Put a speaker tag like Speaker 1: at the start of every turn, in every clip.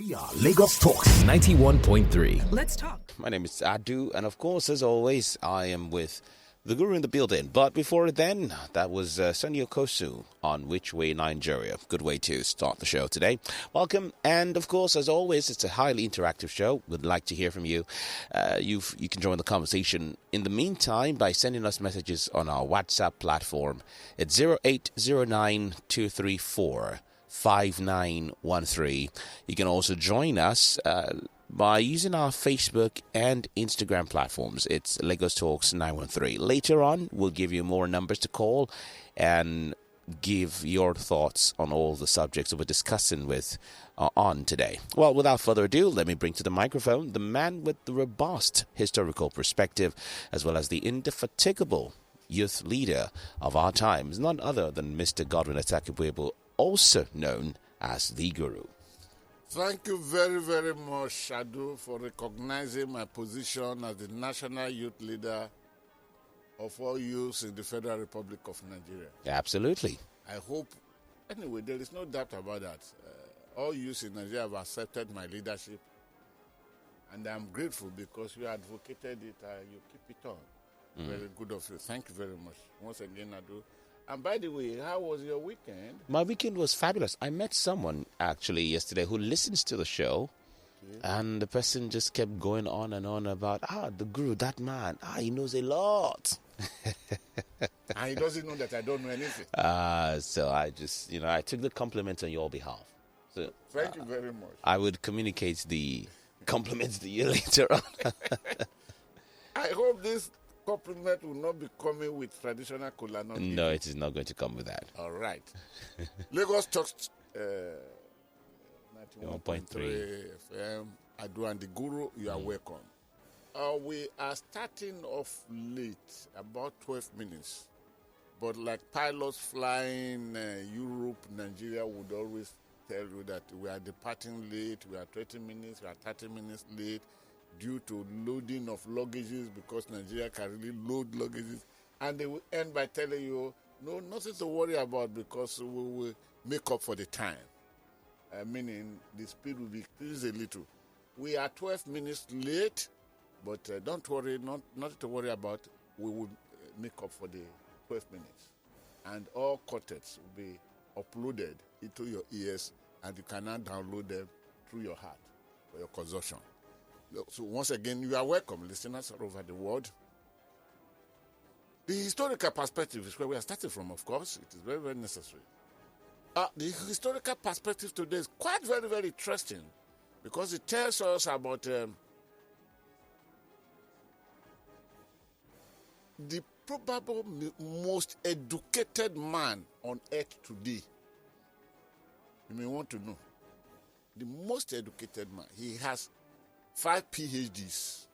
Speaker 1: We are Lagos Talks 91.3.
Speaker 2: Let's talk.
Speaker 3: My name is Adu, and of course, as always, I am with the Guru in the building. But before then, that was Sonny Okosu on Which Way Nigeria. Good way to start the show today. Welcome, and of course, as always, it's a highly interactive show. We'd like to hear from you. You can join the conversation in the meantime by sending us messages on our WhatsApp platform. It's 0809234 5913. You can also join us by using our Facebook and Instagram platforms. It's Lagos Talks 913. Later on, we'll give you more numbers to call and give your thoughts on all the subjects that we're discussing with on today. Well, without further ado, let me bring to the microphone the man with the robust historical perspective, as well as the indefatigable youth leader of our times, none other than Mr. Godwin Etakibuebu, also known as the Guru.
Speaker 4: Thank you very, very much, Shadu, for recognizing my position as the national youth leader of all youths in the Federal Republic of Nigeria.
Speaker 3: Absolutely.
Speaker 4: I hope, anyway, there is no doubt about that. All youths in Nigeria have accepted my leadership, and I'm grateful because you advocated it, you keep it on. Very good of you. Thank you very much. Once again, Adu. And by the way, how was your weekend?
Speaker 3: My weekend was fabulous. I met someone actually yesterday who listens to the show, and the person just kept going on and on about, the Guru, that man, he knows a lot.
Speaker 4: And he doesn't know that I don't know anything.
Speaker 3: So I just, I took the compliment on your behalf. So
Speaker 4: Thank you very much.
Speaker 3: I would communicate the compliments to you later on.
Speaker 4: I hope this compliment will not be coming with traditional kola nut.
Speaker 3: No, it is not going to come with that.
Speaker 4: All right. Lagos Talks 91.3 FM. Adu and the Guru, you are welcome. We are starting off late, about 12 minutes. But like pilots flying Europe, Nigeria would always tell you that we are departing late, we are 20 minutes, we are 30 minutes late, due to loading of luggages, because Nigeria can really load luggages. And they will end by telling you, no, nothing to worry about because we will make up for the time. Meaning the speed will be increased a little. We are 12 minutes late, but don't worry, nothing to worry about. We will make up for the 12 minutes. And all quartets will be uploaded into your ears, and you can now download them through your heart for your consumption. So once again, you are welcome, listeners all over the world. The historical perspective is where we are starting from, of course. It is very, very necessary. The historical perspective today is quite very, very interesting because it tells us about the probable most educated man on earth today. You may want to know. The most educated man. He has 5 PhDs.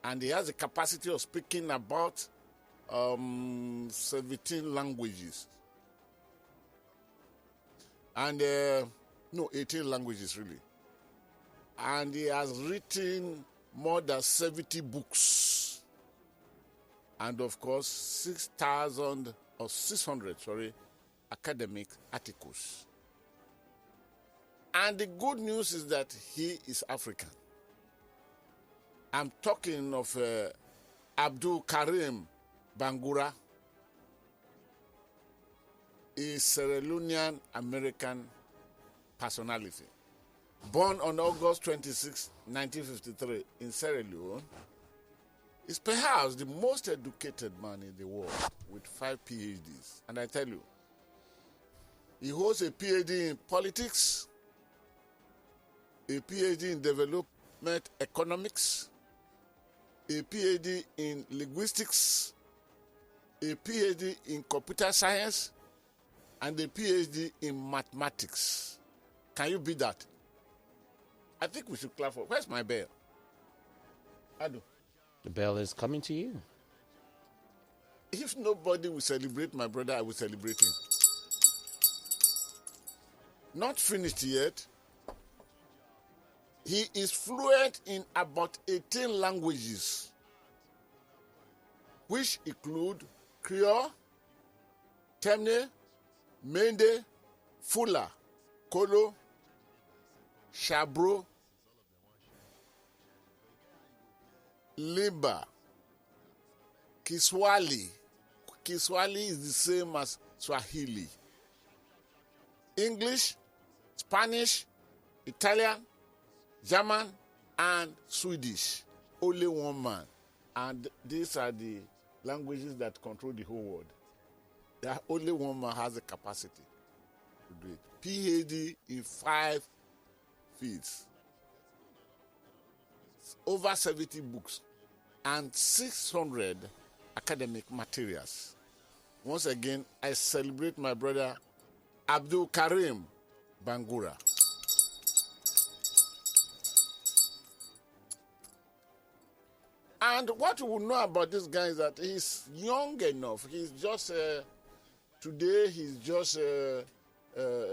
Speaker 4: And he has the capacity of speaking about 17 languages. And, 18 languages really. And he has written more than 70 books. And of course, 600 academic articles. And the good news is that he is African. I'm talking of Abdul Karim Bangura. A Sierra Leonean American personality. Born on August 26, 1953 in Sierra Leone, is perhaps the most educated man in the world with 5 PhDs. And I tell you, he holds a PhD in politics, a PhD in development economics, a PhD in linguistics, a PhD in computer science, and a PhD in mathematics. Can you beat that? I think we should clap for. Where's my bell? Adu.
Speaker 3: The bell is coming to you.
Speaker 4: If nobody will celebrate my brother, I will celebrate him. Not finished yet. He is fluent in about 18 languages, which include Creole, Temne, Mende, Fula, Kolo, Shabro, Liba, Kiswahili. Kiswahili is the same as Swahili. English, Spanish, Italian, German, and Swedish. Only one man. And these are the languages that control the whole world. That only one man has the capacity to do it. PhD in 5 fields. Over 70 books and 600 academic materials. Once again, I celebrate my brother Abdul Karim Bangura. And what we know about this guy is that he's young enough. He's just, today he's just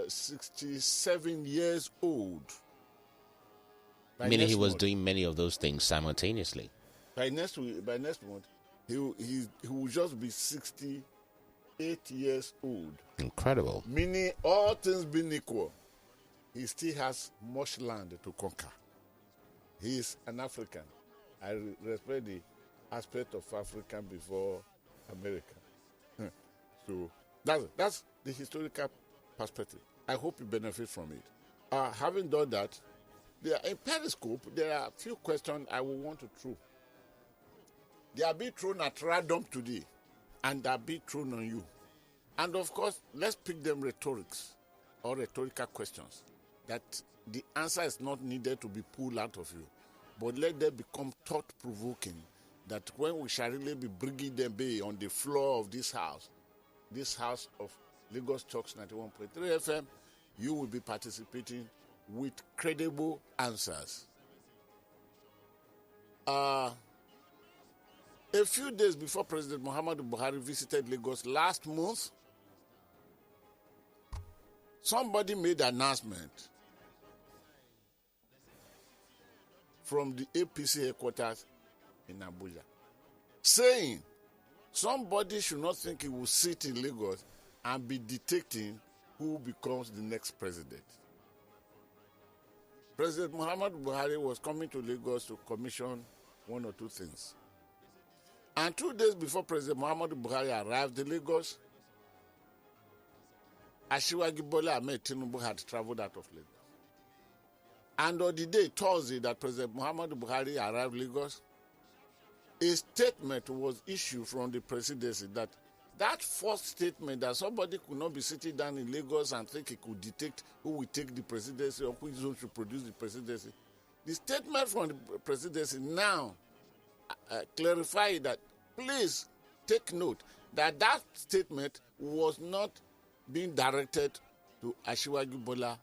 Speaker 4: 67 years old.
Speaker 3: Meaning he was doing many of those things simultaneously.
Speaker 4: By next month, he will just be 68 years old.
Speaker 3: Incredible.
Speaker 4: Meaning, all things being equal, he still has much land to conquer. He is an African. I respect the aspect of African before America. So that's the historical perspective. I hope you benefit from it. Having done that, in Periscope, there are a few questions I will want to throw. They are being thrown at random today, and they are being thrown on you. And of course, let's pick them rhetorics or rhetorical questions that the answer is not needed to be pulled out of you, but let them become thought-provoking, that when we shall really be bringing them on the floor of this house of Lagos Talks 91.3 FM, you will be participating with credible answers. A few days before President Muhammadu Buhari visited Lagos last month, somebody made an announcement from the APC headquarters in Abuja, saying somebody should not think he will sit in Lagos and be dictating who becomes the next president. President Muhammadu Buhari was coming to Lagos to commission one or two things. And 2 days before President Muhammadu Buhari arrived in Lagos, Asiwaju Bola Ahmed Tinubu had traveled out of Lagos. And on the day, Thursday, that President Muhammadu Buhari arrived in Lagos, a statement was issued from the presidency that first statement that somebody could not be sitting down in Lagos and think he could dictate who will take the presidency or which zone should produce the presidency. The statement from the presidency now clarify that, please take note that statement was not being directed to Asiwaju Bola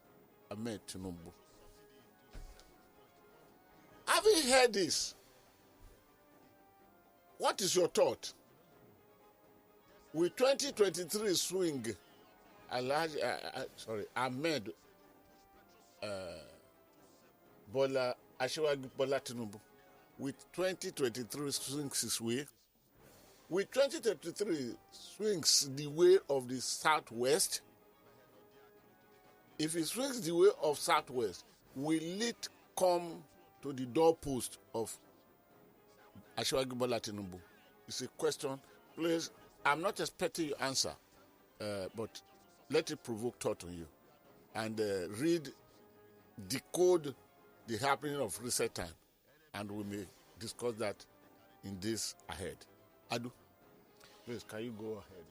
Speaker 4: Ahmed Tinubu. Having heard this, what is your thought? With 2023 swing, Ahmed Asiwaju Bola Tinubu, with 2023 swings his way, with 2023 swings the way of the Southwest, if he swings the way of Southwest, will it come to the doorpost of Asiwaju Bola Tinubu? It's a question. Please, I'm not expecting your answer, but let it provoke thought on you. And decode the happening of recent time. And we may discuss that in days ahead. Adu, please, can you go ahead?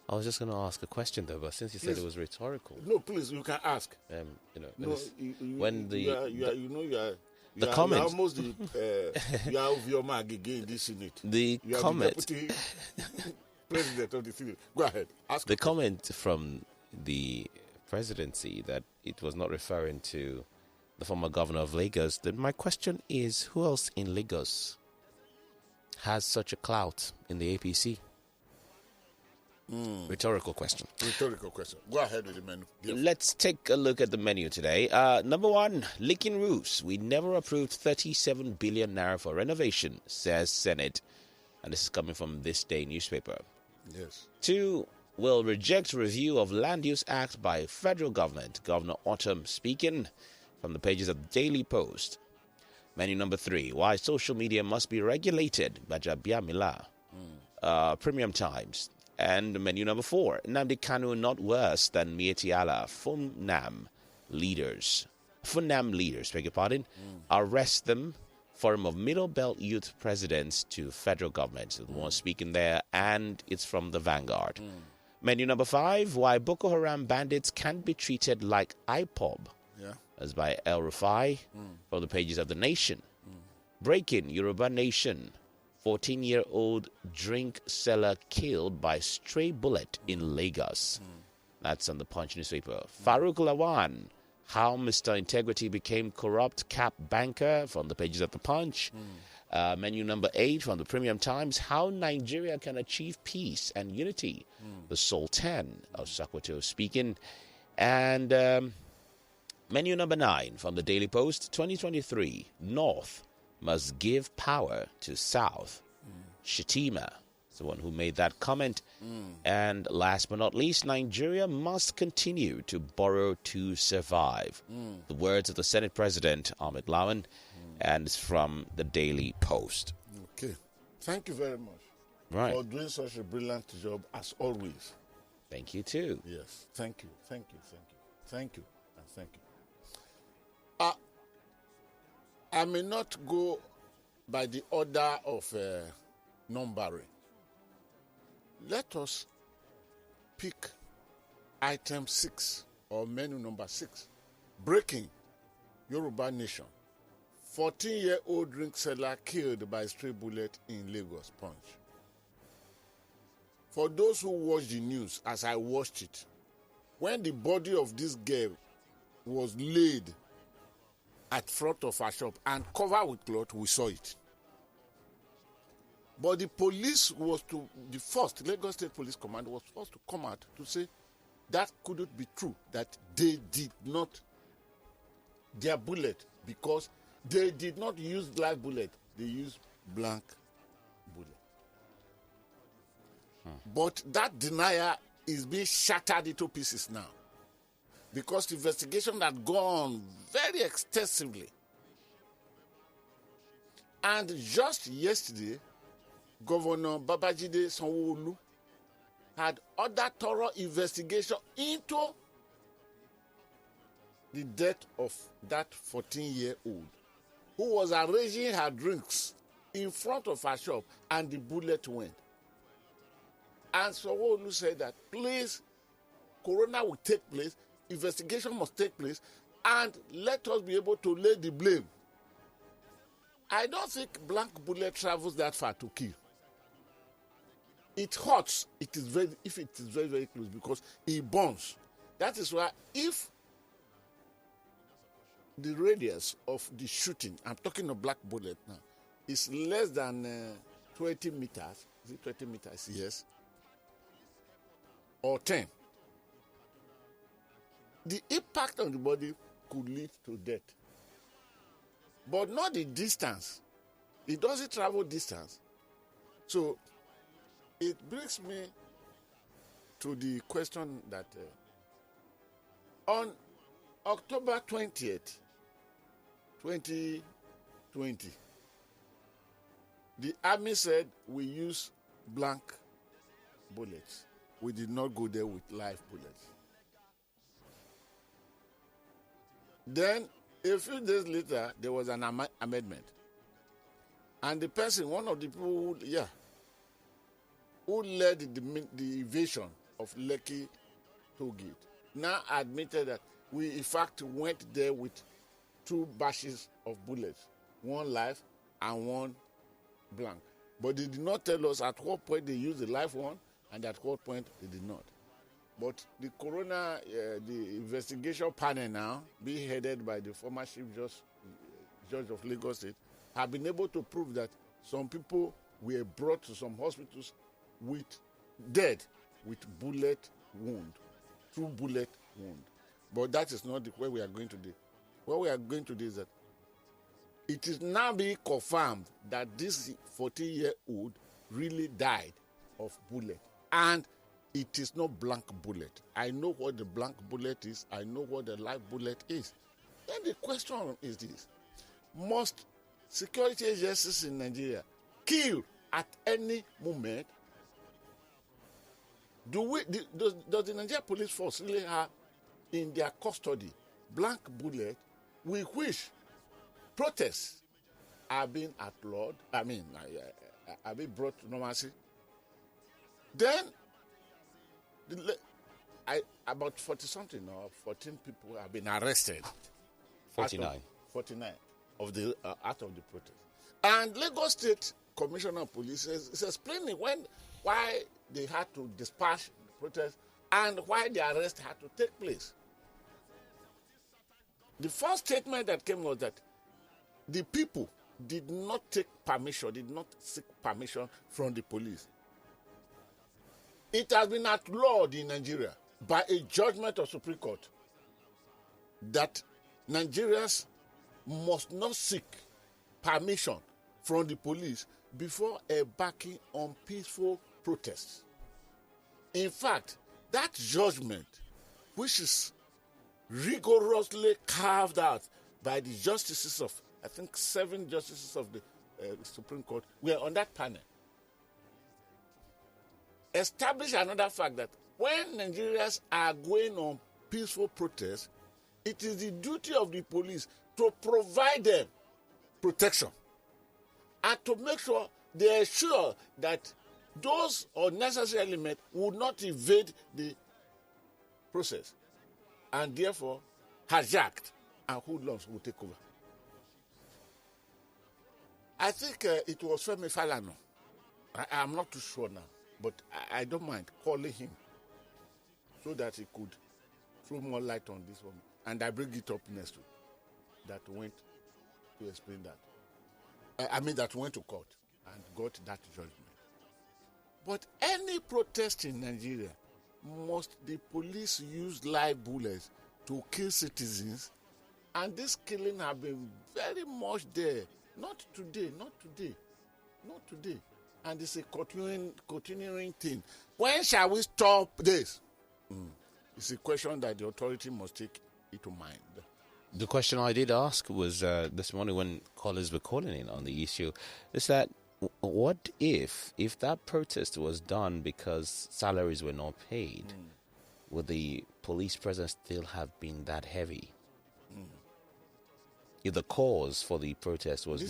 Speaker 3: I was just going to ask a question, though, but since you said it was rhetorical.
Speaker 4: No, please, you can ask.
Speaker 3: When the
Speaker 4: You
Speaker 3: comment,
Speaker 4: are almost you are of your mag again in this unit.
Speaker 3: The
Speaker 4: you
Speaker 3: comment,
Speaker 4: the deputy president of the Senate. Go ahead. Ask
Speaker 3: the comment from the presidency that it was not referring to the former governor of Lagos. Then my question is, who else in Lagos has such a clout in the APC? Rhetorical question.
Speaker 4: Rhetorical question. Go ahead with the menu.
Speaker 3: Let's take a look at the menu today. Number one, Leaky Roofs. We never approved 37 billion naira for renovation, says Senate. And this is coming from This Day newspaper.
Speaker 4: Yes.
Speaker 3: 2, will reject review of Land Use Act by federal government. Governor Autumn speaking from the pages of the Daily Post. Menu number 3, why social media must be regulated by Jabiamila. Premium Times. And menu number 4, Nnamdi Kanu not worse than Mietiala. Funam leaders, beg your pardon, arrest them. Forum of Middle Belt Youth Presidents to federal government. The one speaking there, and it's from the Vanguard. Menu number 5, why Boko Haram bandits can't be treated like IPOB.
Speaker 4: Yeah.
Speaker 3: That's by El Rufai from the pages of The Nation. Breaking Yoruba Nation. 14-year-old drink seller killed by stray bullet in Lagos. That's on the Punch newspaper. Farouk Lawan. How Mr. Integrity became corrupt cap banker from the pages of the Punch. Menu number 8 from the Premium Times. How Nigeria can achieve peace and unity. The Sultan of Sokoto speaking. And menu number 9 from the Daily Post. 2023. North must give power to South. Shatima is the one who made that comment. And last but not least, Nigeria must continue to borrow to survive. The words of the Senate President, Ahmed Lawan, and it's from the Daily Post.
Speaker 4: Okay. Thank you very much for doing such a brilliant job as always.
Speaker 3: Thank you too.
Speaker 4: Yes. Thank you. And thank you. I may not go by the order of numbering. Let us pick item 6 or menu number 6. Breaking Yoruba Nation. 14-year-old drink seller killed by stray bullet in Lagos. Punch. For those who watched the news, as I watched it, when the body of this girl was laid at front of her shop and covered with cloth, we saw it. But the police Lagos State Police Command was forced to come out to say that couldn't be true, that they did not, their bullet, because they did not use live bullet, they used blank bullet. But that denial is being shattered into pieces now, because the investigation had gone very extensively. And just yesterday, Governor Babajide Sanwo-Olu had ordered thorough investigation into the death of that 14-year-old who was arranging her drinks in front of her shop, and the bullet went. And Sanwo-Olu said that, please, coroner will take place, investigation must take place, and let us be able to lay the blame. I don't think blank bullet travels that far to kill. It hurts. If it is very, very close, because it burns. That is why if the radius of the shooting, I'm talking of black bullet now, is less than 20 meters. Is it 20 meters? Yes. Or 10. The impact on the body could lead to death. But not the distance. It doesn't travel distance. So it brings me to the question that on October 20th, 2020, the army said we use blank bullets. We did not go there with live bullets. Then, a few days later, there was an amendment. And the person, one of the people who led the invasion of Leaky Roofs, now admitted that we, in fact, went there with 2 batches of bullets, one live and one blank. But they did not tell us at what point they used the live one and at what point they did not. But the coroner, the investigation panel now, being headed by the former Chief Judge of Lagos State, have been able to prove that some people were brought to some hospitals dead with bullet wound, 2 bullet wound. But that is not where we are going today. Where we are going today is that it is now being confirmed that this 14-year-old really died of bullet. And it is not blank bullet. I know what the blank bullet is. I know what the live bullet is. Then the question is this. Must security agencies in Nigeria kill at any moment? Does the Nigeria police force really have in their custody blank bullet with which protests are being outlawed? Are being brought to normalcy? Then, about 40-something or 14 people have been arrested.
Speaker 3: 49.
Speaker 4: 49 of the out of the protest. And Lagos State Commissioner of Police is explaining why they had to dispatch the protest and why the arrest had to take place. The first statement that came was that the people did not seek permission from the police. It has been outlawed in Nigeria by a judgment of Supreme Court that Nigerians must not seek permission from the police before embarking on peaceful protests. In fact, that judgment, which is rigorously carved out by the justices of, I think 7 justices of the Supreme Court, were on that panel, establish another fact that when Nigerians are going on peaceful protests, it is the duty of the police to provide them protection and to make sure they are sure that those unnecessary elements will not evade the process and therefore hijacked and hoodlums will take over. I think it was Femi Falana. I'm not too sure now, but I don't mind calling him so that he could throw more light on this one. And I bring it up next week. That went to explain that. That went to court and got that judgment. But any protest in Nigeria, must the police use live bullets to kill citizens? And this killing have been very much there. Not today. And it's a continuing thing. When shall we stop this? It's a question that the authority must take into mind.
Speaker 3: The question I did ask was this morning when callers were calling in on the issue, is that what if that protest was done because salaries were not paid, would the police presence still have been that heavy? If the cause for the protest was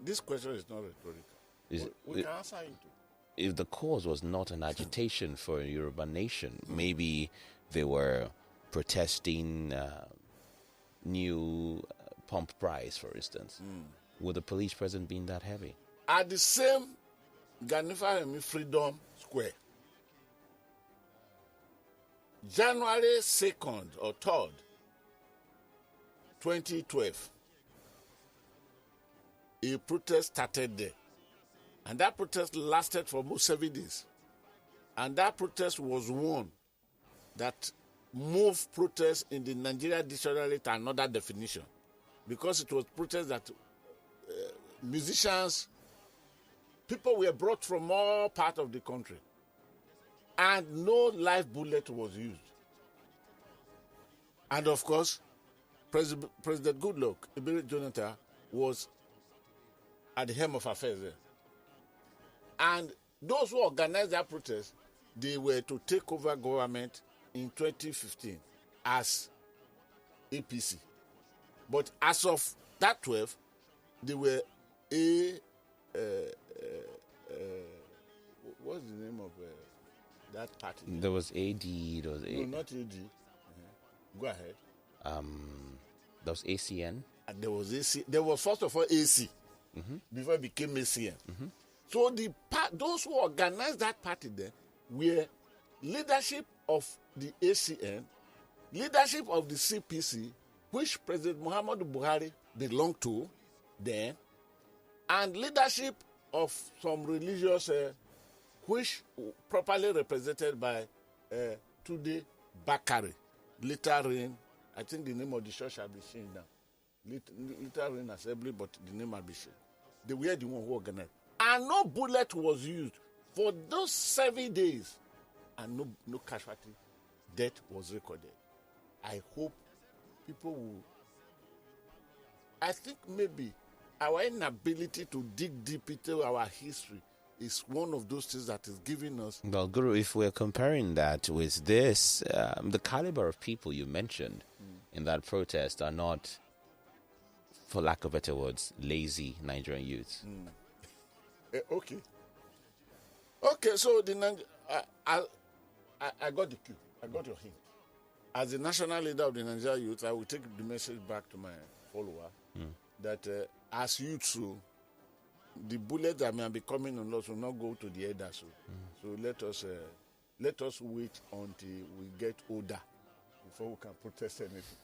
Speaker 4: this question is not rhetorical. We can answer it.
Speaker 3: If the cause was not an agitation for a Yoruba nation, maybe they were protesting new pump price, for instance, would the police presence been that heavy?
Speaker 4: At the same Ganifa Freedom Square, January 2nd or 3rd, 2012, a protest started there. And that protest lasted for almost 7 days. And that protest was one that moved protest in the Nigeria dictionary to another definition. Because it was protest that musicians, people were brought from all parts of the country. And no live bullet was used. And of course, President Goodluck Epd Jonathan was at the helm of affairs there. And those who organized that protest, they were to take over government in 2015 as APC. But as of that 12, they were what's the name of that party?
Speaker 3: There was AD. There was
Speaker 4: No, not AD. Go ahead.
Speaker 3: There was ACN.
Speaker 4: And there was AC. There was first of all AC before it became ACN. So those who organized that party there were leadership of the ACN, leadership of the CPC, which President Muhammadu Buhari belonged to then, and leadership of some religious, which properly represented by Tunde Bakare. Later Rain, I think the name of the church shall be changed now. Later Rain Assembly, but the name will be changed. They were the one who organized. And no bullet was used for those 7 days and no casualty death was recorded. I hope people will. I think maybe our inability to dig deep into our history is one of those things that is giving us.
Speaker 3: Well, Guru, if we're comparing that with this, the caliber of people you mentioned in that protest are not, for lack of better words, lazy Nigerian youths.
Speaker 4: Okay. Okay, so I got the cue. I got your hint. As the national leader of the Nigerian youth, I will take the message back to my follower that as youths, the bullet that may be coming on us will not go to the elders. So let us wait until we get older before we can protest anything.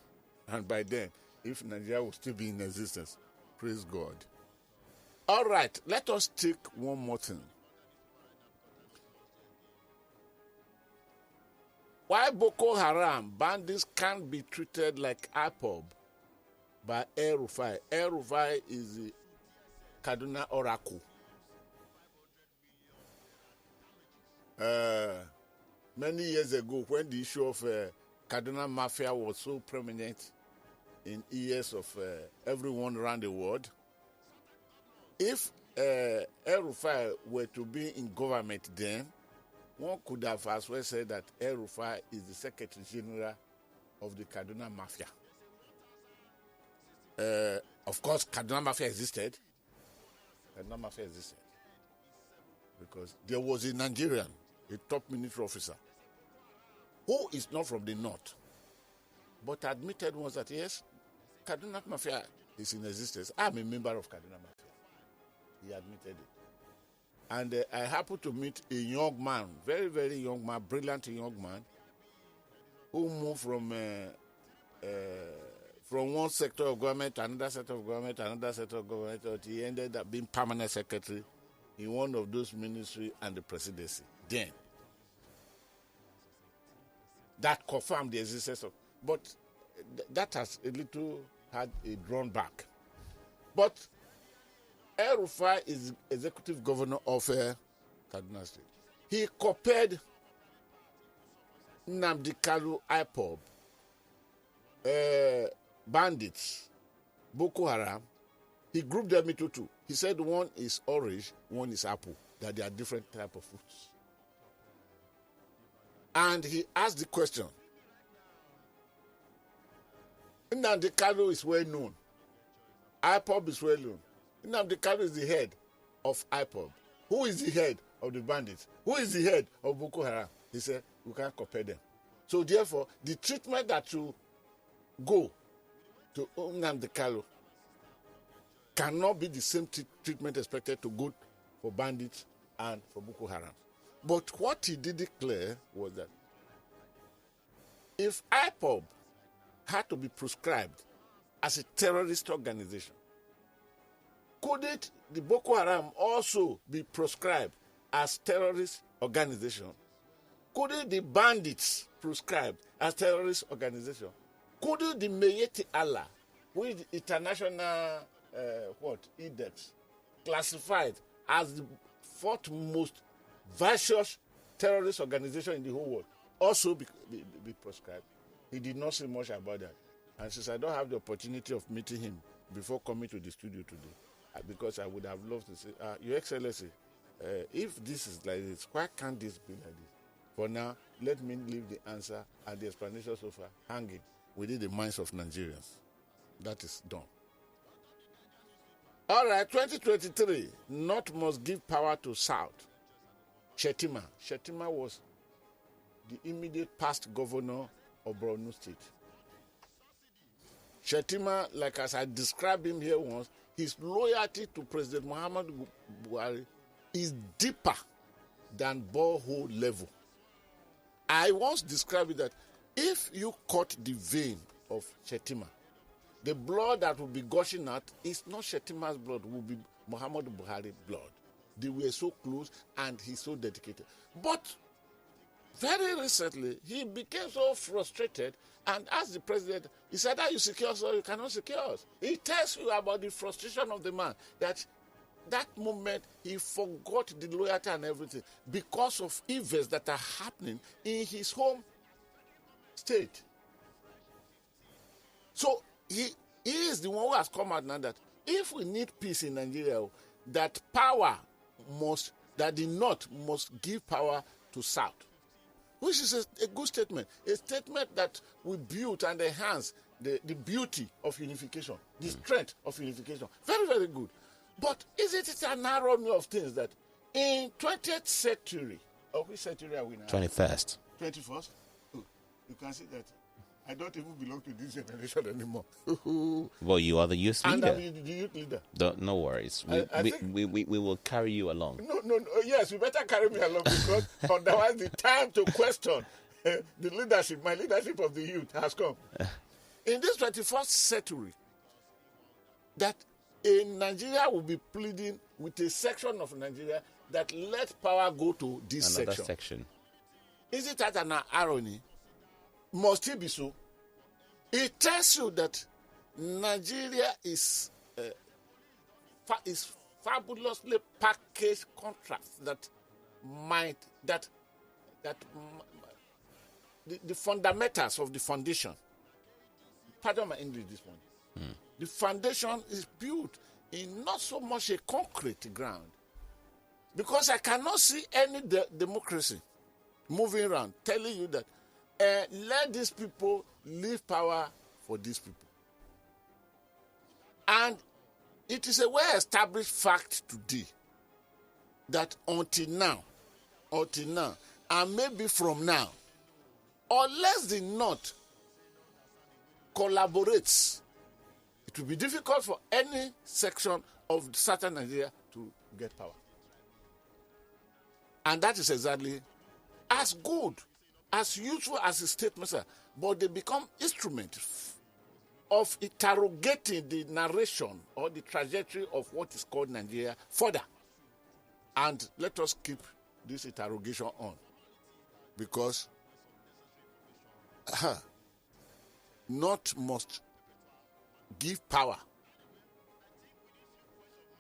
Speaker 4: And by then, if Nigeria will still be in existence, praise God. All right, let us take one more thing. Why Boko Haram bandits can't be treated like IPOB by El Rufai? El Rufai is the Kaduna Oracle. Many years ago, when the issue of Kaduna Mafia was so prominent in ears of everyone around the world, if El Rufai were to be in government then, one could have as well said that El Rufai is the Secretary General of the Kaduna Mafia. Of course, Kaduna Mafia existed. Kaduna Mafia existed because there was a Nigerian, a top military officer, who is not from the north, but admitted once that yes, Kaduna Mafia is in existence. I'm a member of Kaduna Mafia. He admitted it. And I happened to meet a young man, very, very young man, brilliant young man, who moved from one sector of government to another sector of government, until he ended up being permanent secretary in one of those ministries and the presidency. Then, that confirmed the existence of, but that has a little had a drawn back. But El Rufai is executive governor of Kaduna State. He copied Nnamdi Kanu IPOB, bandits, Boko Haram. He grouped them into two. He said one is orange, one is apple, that they are different type of fruits. And he asked the question, Nnamdi Kanu is well known. IPOB is well known. Nnamdi Kanu is the head of IPOB. Who is the head of the bandits? Who is the head of Boko Haram? He said, we can't compare them. So therefore, the treatment that you go to Nnamdi Kanu cannot be the same treatment expected to go for bandits and for Boko Haram. But what he did declare was that if IPOB had to be proscribed as a terrorist organization, couldn't the Boko Haram also be proscribed as terrorist organization? Couldn't the bandits proscribed as terrorist organization? Couldn't the Mayeti Allah, with international index, classified as the fourth most vicious terrorist organization in the whole world, also be proscribed? He did not say much about that. And since I don't have the opportunity of meeting him before coming to the studio today, because I would have loved to say, Your Excellency, if this is like this, why can't this be like this? For now, let me leave the answer and the explanation so far hanging within the minds of Nigerians. That is done. All right, 2023, North must give power to South. Shettima. Shettima was the immediate past governor of Borno State. Shettima, like as I described him here once, his loyalty to President Muhammadu Buhari is deeper than borehole level. I once described it that if you cut the vein of Shettima, the blood that will be gushing out is not Shettima's blood, will be Muhammadu Buhari's blood. They were so close and he's so dedicated. But very recently, he became so frustrated and asked the president, he said, you secure us or you cannot secure us. He tells you about the frustration of the man, that that moment, he forgot the loyalty and everything because of events that are happening in his home state. So he is the one who has come out now that if we need peace in Nigeria, that the North must give power to South, which is a good statement. A statement that will build and enhance the beauty of unification, the strength of unification. Very, very good. But isn't it an irony of things that in 20th century, or which century are we now?
Speaker 3: 21st.
Speaker 4: 21st? Oh, you can see that I don't even belong to this generation anymore.
Speaker 3: Well, you are the youth leader.
Speaker 4: And I'm the youth leader.
Speaker 3: No worries. We will carry you along.
Speaker 4: No. Yes, you better carry me along because otherwise the time to question the leadership, my leadership of the youth has come. In this 21st century, that in Nigeria will be pleading with a section of Nigeria that let power go to this
Speaker 3: Another
Speaker 4: section.
Speaker 3: section.
Speaker 4: Is it an irony? Must it be so? It tells you that Nigeria is fabulously packaged contracts that the fundamentals of the foundation. Pardon my English this morning. The foundation is built in not so much a concrete ground, because I cannot see any democracy moving around telling you that let these people leave power for these people. And it is a well-established fact today that until now, and maybe from now, unless the North collaborates, it will be difficult for any section of Southern Nigeria to get power. And that is exactly as good, as useful as the statements are, but they become instruments of interrogating the narration or the trajectory of what is called Nigeria further. And let us keep this interrogation on, because North must give power.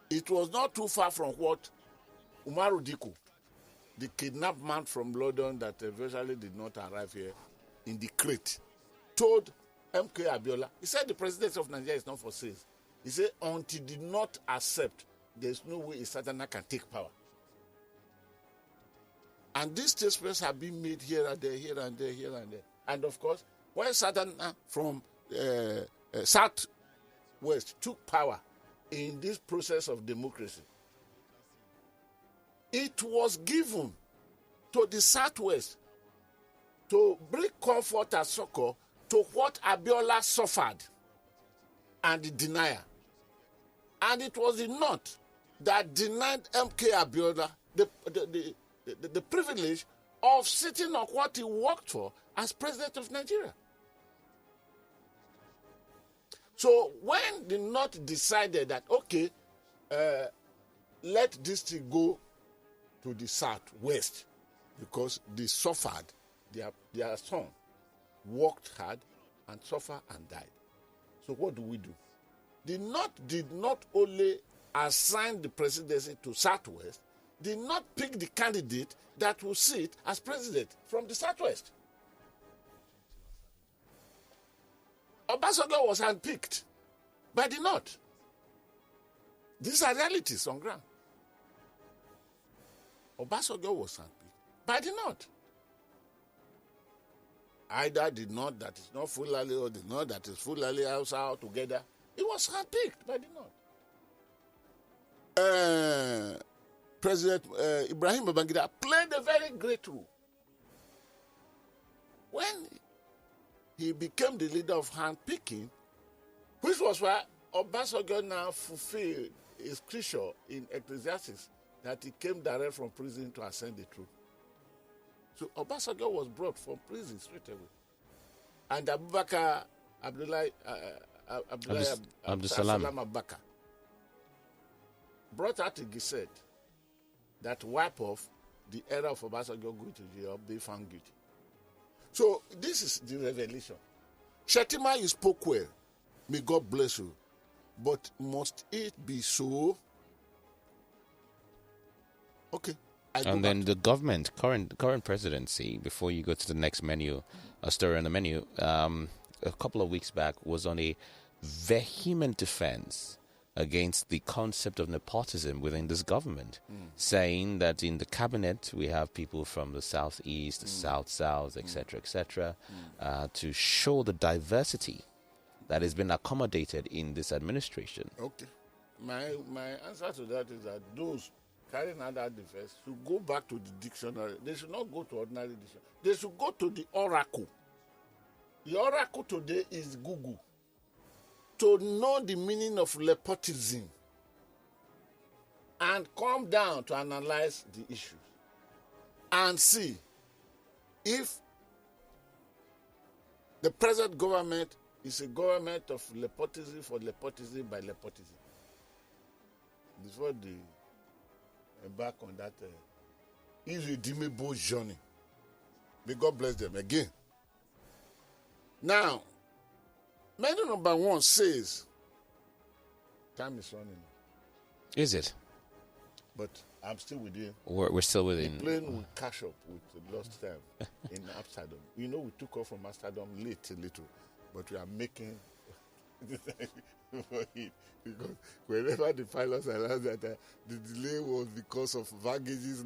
Speaker 4: It was not too far from what Umaru Diko, the kidnapped man from London that eventually did not arrive here in the crate, told MK Abiola. He said the presidency of Nigeria is not for sale. He said until did not accept, there's no way a Southerner can take power. And these statements have been made here and there, here and there, here and there. And of course, when Southerner from Southwest took power in this process of democracy, it was given to the Southwest to bring comfort and succor to what Abiola suffered and the denier. And it was the North that denied MK Abiola the privilege of sitting on what he worked for as president of Nigeria. So when the North decided that, okay, let this thing go to the Southwest, because they suffered, their son worked hard and suffered and died. So what do? The North did not only assign the presidency to Southwest, did not pick the candidate that will sit as president from the Southwest. Obasanjo was handpicked by the North. These are realities on ground. Obasanjo was handpicked by the North. Either the North that is not Fulani or the North that is Fulani outside together, it was handpicked by the North. President Ibrahim Babangida played a very great role. When he became the leader of handpicking, which was why Obasanjo now fulfilled his creature in Ecclesiastes, that he came direct from prison to ascend the throne. So Obasanjo was brought from prison straight away. And Abubakar Abdulsalam Abubakar brought out a gazette that wipe off the era of Obasanjo going to jail, they found guilty. So this is the revelation. Shetima, you spoke well. May God bless you. But must it be so? Okay.
Speaker 3: And then the government, current presidency, before you go to the next menu, a story on the menu, a couple of weeks back was on a vehement defense against the concept of nepotism within this government, saying that in the cabinet we have people from the southeast, the south, etc., to show the diversity that has been accommodated in this administration.
Speaker 4: Okay. My answer to that is that those carrying out that defense should go back to the dictionary. They should not go to ordinary dictionary. They should go to the oracle. The oracle today is Google. To know the meaning of nepotism and come down to analyze the issues and see if the present government is a government of nepotism for nepotism by nepotism. Before they embark on that irredeemable journey. May God bless them again. Now, menu number 1 says, time is running.
Speaker 3: Is it?
Speaker 4: But I'm still within.
Speaker 3: We're still within.
Speaker 4: The plane will catch up with the lost time in Amsterdam. You know, we took off from Amsterdam late a little, but we are making for it. Because whenever the pilots announced that the delay was because of luggages,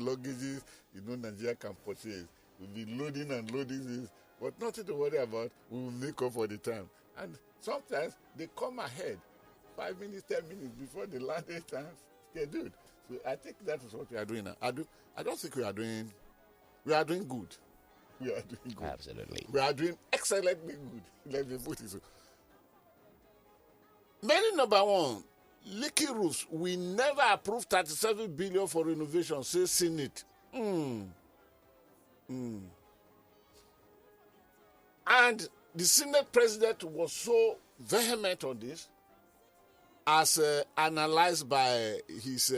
Speaker 4: you know, Nigeria can purchase. We'll be loading and loading this, but nothing to worry about. We will make up for the time. And sometimes they come ahead 5 minutes, 10 minutes before the landing time scheduled. So I think that is what we are doing now. I don't think we are doing good. We are doing good.
Speaker 3: Absolutely.
Speaker 4: We are doing excellently good. Let me put it so. Menu number 1, Leaky Roofs. We never approved 37 billion for renovation, says Senate. And the Senate president was so vehement on this, as analyzed by his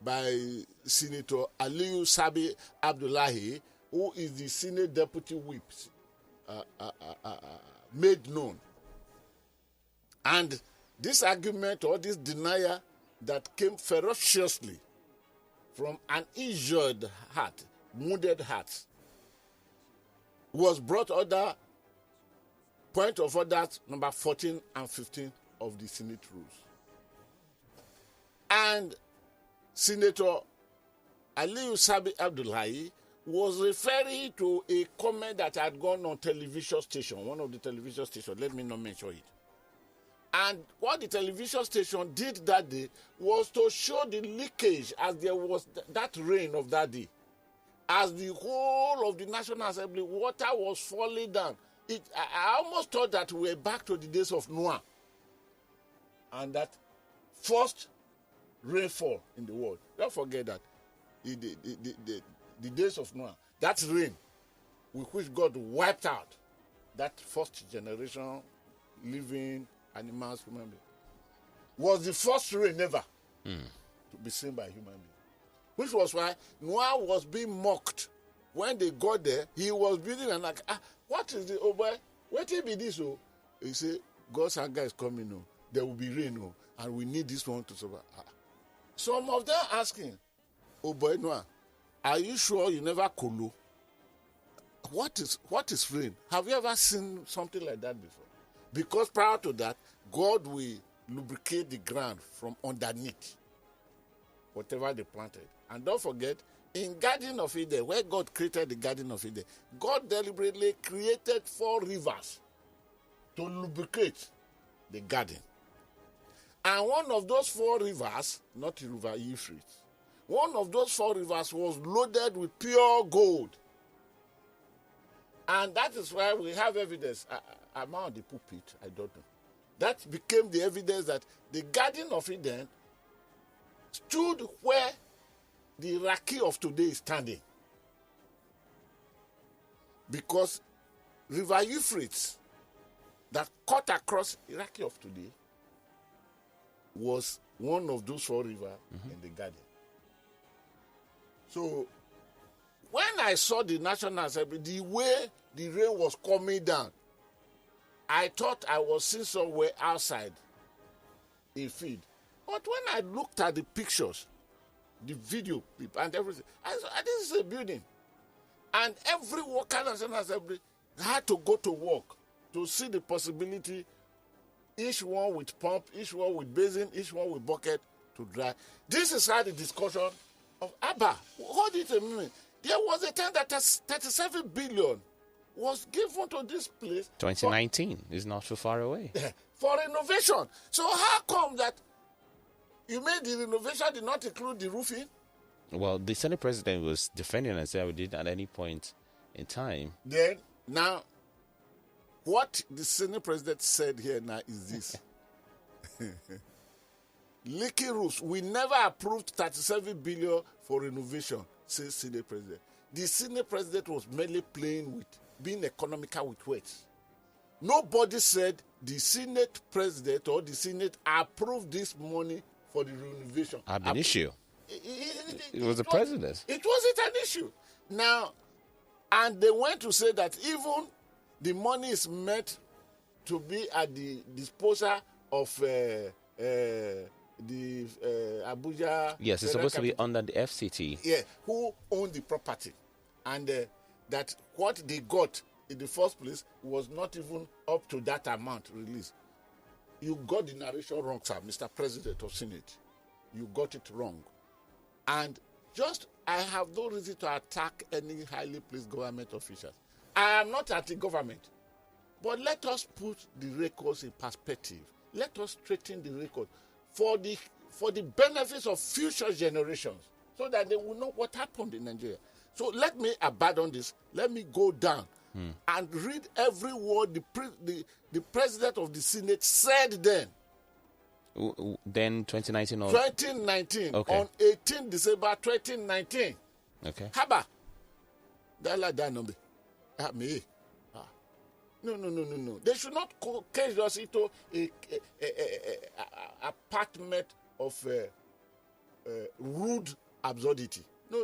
Speaker 4: by Senator Aliyu Sabi Abdullahi, who is the Senate Deputy Whip, made known. And this argument or this denial that came ferociously from an injured heart, wounded heart, was brought under point of orders number 14 and 15 of the Senate rules. And Senator Aliyu Sabi Abdullahi was referring to a comment that had gone on television station, one of the television stations, let me not mention it. And what the television station did that day was to show the leakage as there was that rain of that day. As the whole of the National Assembly, water was falling down. I almost thought that we were back to the days of Noah. And that first rainfall in the world. Don't forget that. The days of Noah. That rain with which God wiped out that first generation living animals, human beings, was the first rain ever to be seen by human beings. Which was why Noah was being mocked. When they got there, he was building and like, what is the, oh boy, what will be this? Oh? He said, God's anger is coming, oh. There will be rain, oh, and we need this one to survive. Some of them asking, oh boy, Noah, are you sure you never kolo? What is rain? Have you ever seen something like that before? Because prior to that, God will lubricate the ground from underneath whatever they planted. And don't forget, in Garden of Eden, where God created the Garden of Eden, God deliberately created 4 rivers to lubricate the garden. And one of those 4 rivers, not the river Euphrates, one of those 4 rivers was loaded with pure gold. And that is why we have evidence. I'm on the pulpit, I don't know. That became the evidence that the Garden of Eden stood where the Iraqi of today is standing. Because River Euphrates that cut across Iraqi of today was one of those 4 rivers in the garden. So when I saw the National Assembly, the way the rain was coming down, I thought I was seeing somewhere outside a field. But when I looked at the pictures the video clip and everything. And this is a building. And every worker in the National Assembly had to go to work to see the possibility, each one with pump, each one with basin, each one with bucket to dry. This is how the discussion of Abba. Hold it a minute. There was a time that 37 billion was given to this place.
Speaker 3: 2019 is not too far away.
Speaker 4: For renovation. So how come that you made the renovation did not include the roofing?
Speaker 3: Well, the Senate president was defending and said we did at any point in time.
Speaker 4: Then, now, what the Senate president said here now is this. Leaky Roofs, we never approved 37 billion for renovation, says Senate president. The Senate president was merely playing with being economical with words. Nobody said the Senate president or the Senate approved this money for the renovation.
Speaker 3: Ab initio. It was the president.
Speaker 4: It wasn't an issue. Now, and they went to say that even the money is meant to be at the disposal of the Abuja.
Speaker 3: Yes, it's supposed to be under the FCT.
Speaker 4: Yeah, who owned the property. And that what they got in the first place was not even up to that amount released. You got the narration wrong, sir, Mr. President of Senate. You got it wrong. And just, I have no reason to attack any highly placed government officials. I am not anti-government. But let us put the records in perspective. Let us straighten the record for the benefits of future generations so that they will know what happened in Nigeria. So let me abandon this. Let me go down and read every word the president of the Senate said then.
Speaker 3: Then 2019 or
Speaker 4: 2019,
Speaker 3: okay.
Speaker 4: On 18 December 2019.
Speaker 3: Okay.
Speaker 4: Haba. That number. Me. No. They should not cage us into a apartment of rude absurdity. No.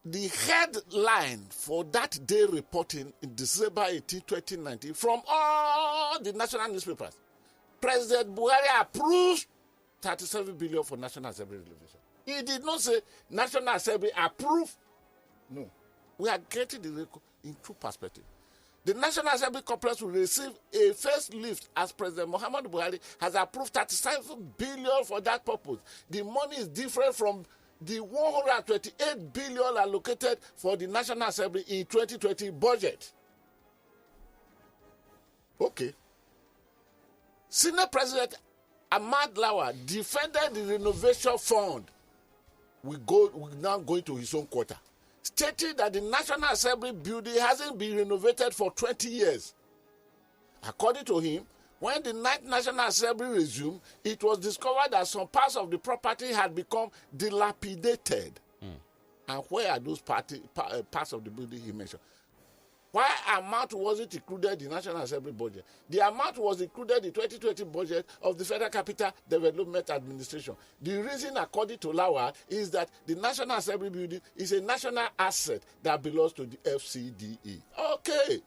Speaker 4: The headline for that day reporting in December 18, 2019 from all the national newspapers, President Buhari approves 37 billion for National Assembly renovation. He did not say National Assembly approve. No. We are getting the record in true perspective. The National Assembly complex will receive a first lift as President Muhammadu Buhari has approved 37 billion for that purpose. The money is different from the 128 billion allocated for the National Assembly in 2020 budget. Okay. Senate President Ahmad Lawa defended the renovation fund. We're now going to his own quarter, stating that the National Assembly building hasn't been renovated for 20 years. According to him, when the 9th National Assembly resumed, it was discovered that some parts of the property had become dilapidated. And where are those parts of the building he mentioned? Why amount wasn't included in the National Assembly budget? The amount was included in the 2020 budget of the Federal Capital Development Administration. The reason, according to Lawa, is that the National Assembly building is a national asset that belongs to the FCDE. Okay.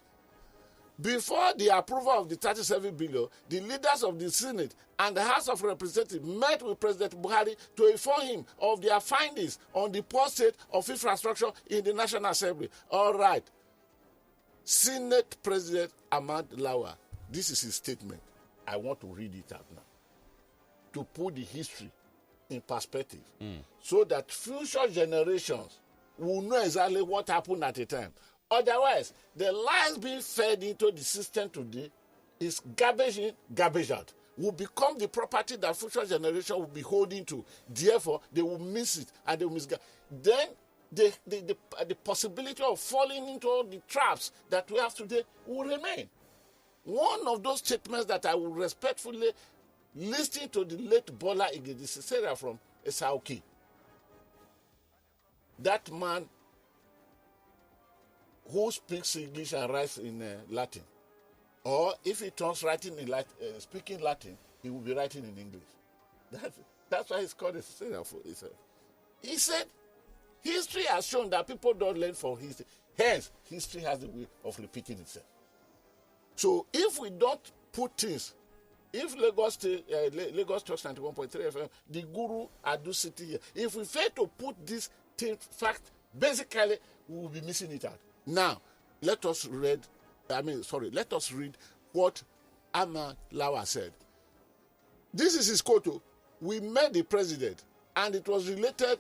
Speaker 4: Before the approval of the 37 billion, the leaders of the Senate and the House of Representatives met with President Buhari to inform him of their findings on the poor state of infrastructure in the National Assembly. All right. Senate President Ahmad Lawa, this is his statement. I want to read it out now to put the history in perspective so that future generations will know exactly what happened at the time. Otherwise, the lies being fed into the system today is garbage in, garbage out. Will become the property that future generation will be holding to. Therefore, they will miss it and they will misguide. Then the possibility of falling into the traps that we have today will remain. One of those statements that I will respectfully listen to the late Bola Igedisesera from Esauki. That man who speaks English and writes in Latin. Or if he turns writing in speaking Latin, he will be writing in English. That's why he's called a Seraph. He said, history has shown that people don't learn from history. Hence, history has a way of repeating itself. So if we don't put things If Lagos Talks 91.3 FM, the Guru Adu City here. If we fail to put this fact, basically, we will be missing it out. Now, let us read what Ahmad Lawa said. This is his quote. We met the president, and it was related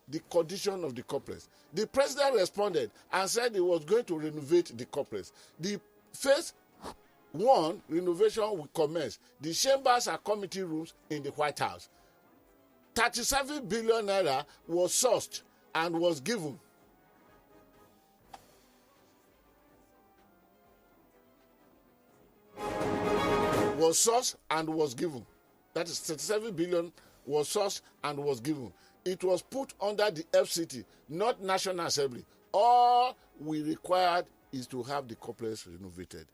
Speaker 4: the condition of the complex. The president responded and said he was going to renovate the complex. The phase 1 renovation will commence. The chambers are committee rooms in the White House. 37 billion naira was sourced and was given. Was sourced and was given. That is 37 billion was sourced and was given. It was put under the FCT, not National Assembly. All we required is to have the complex renovated.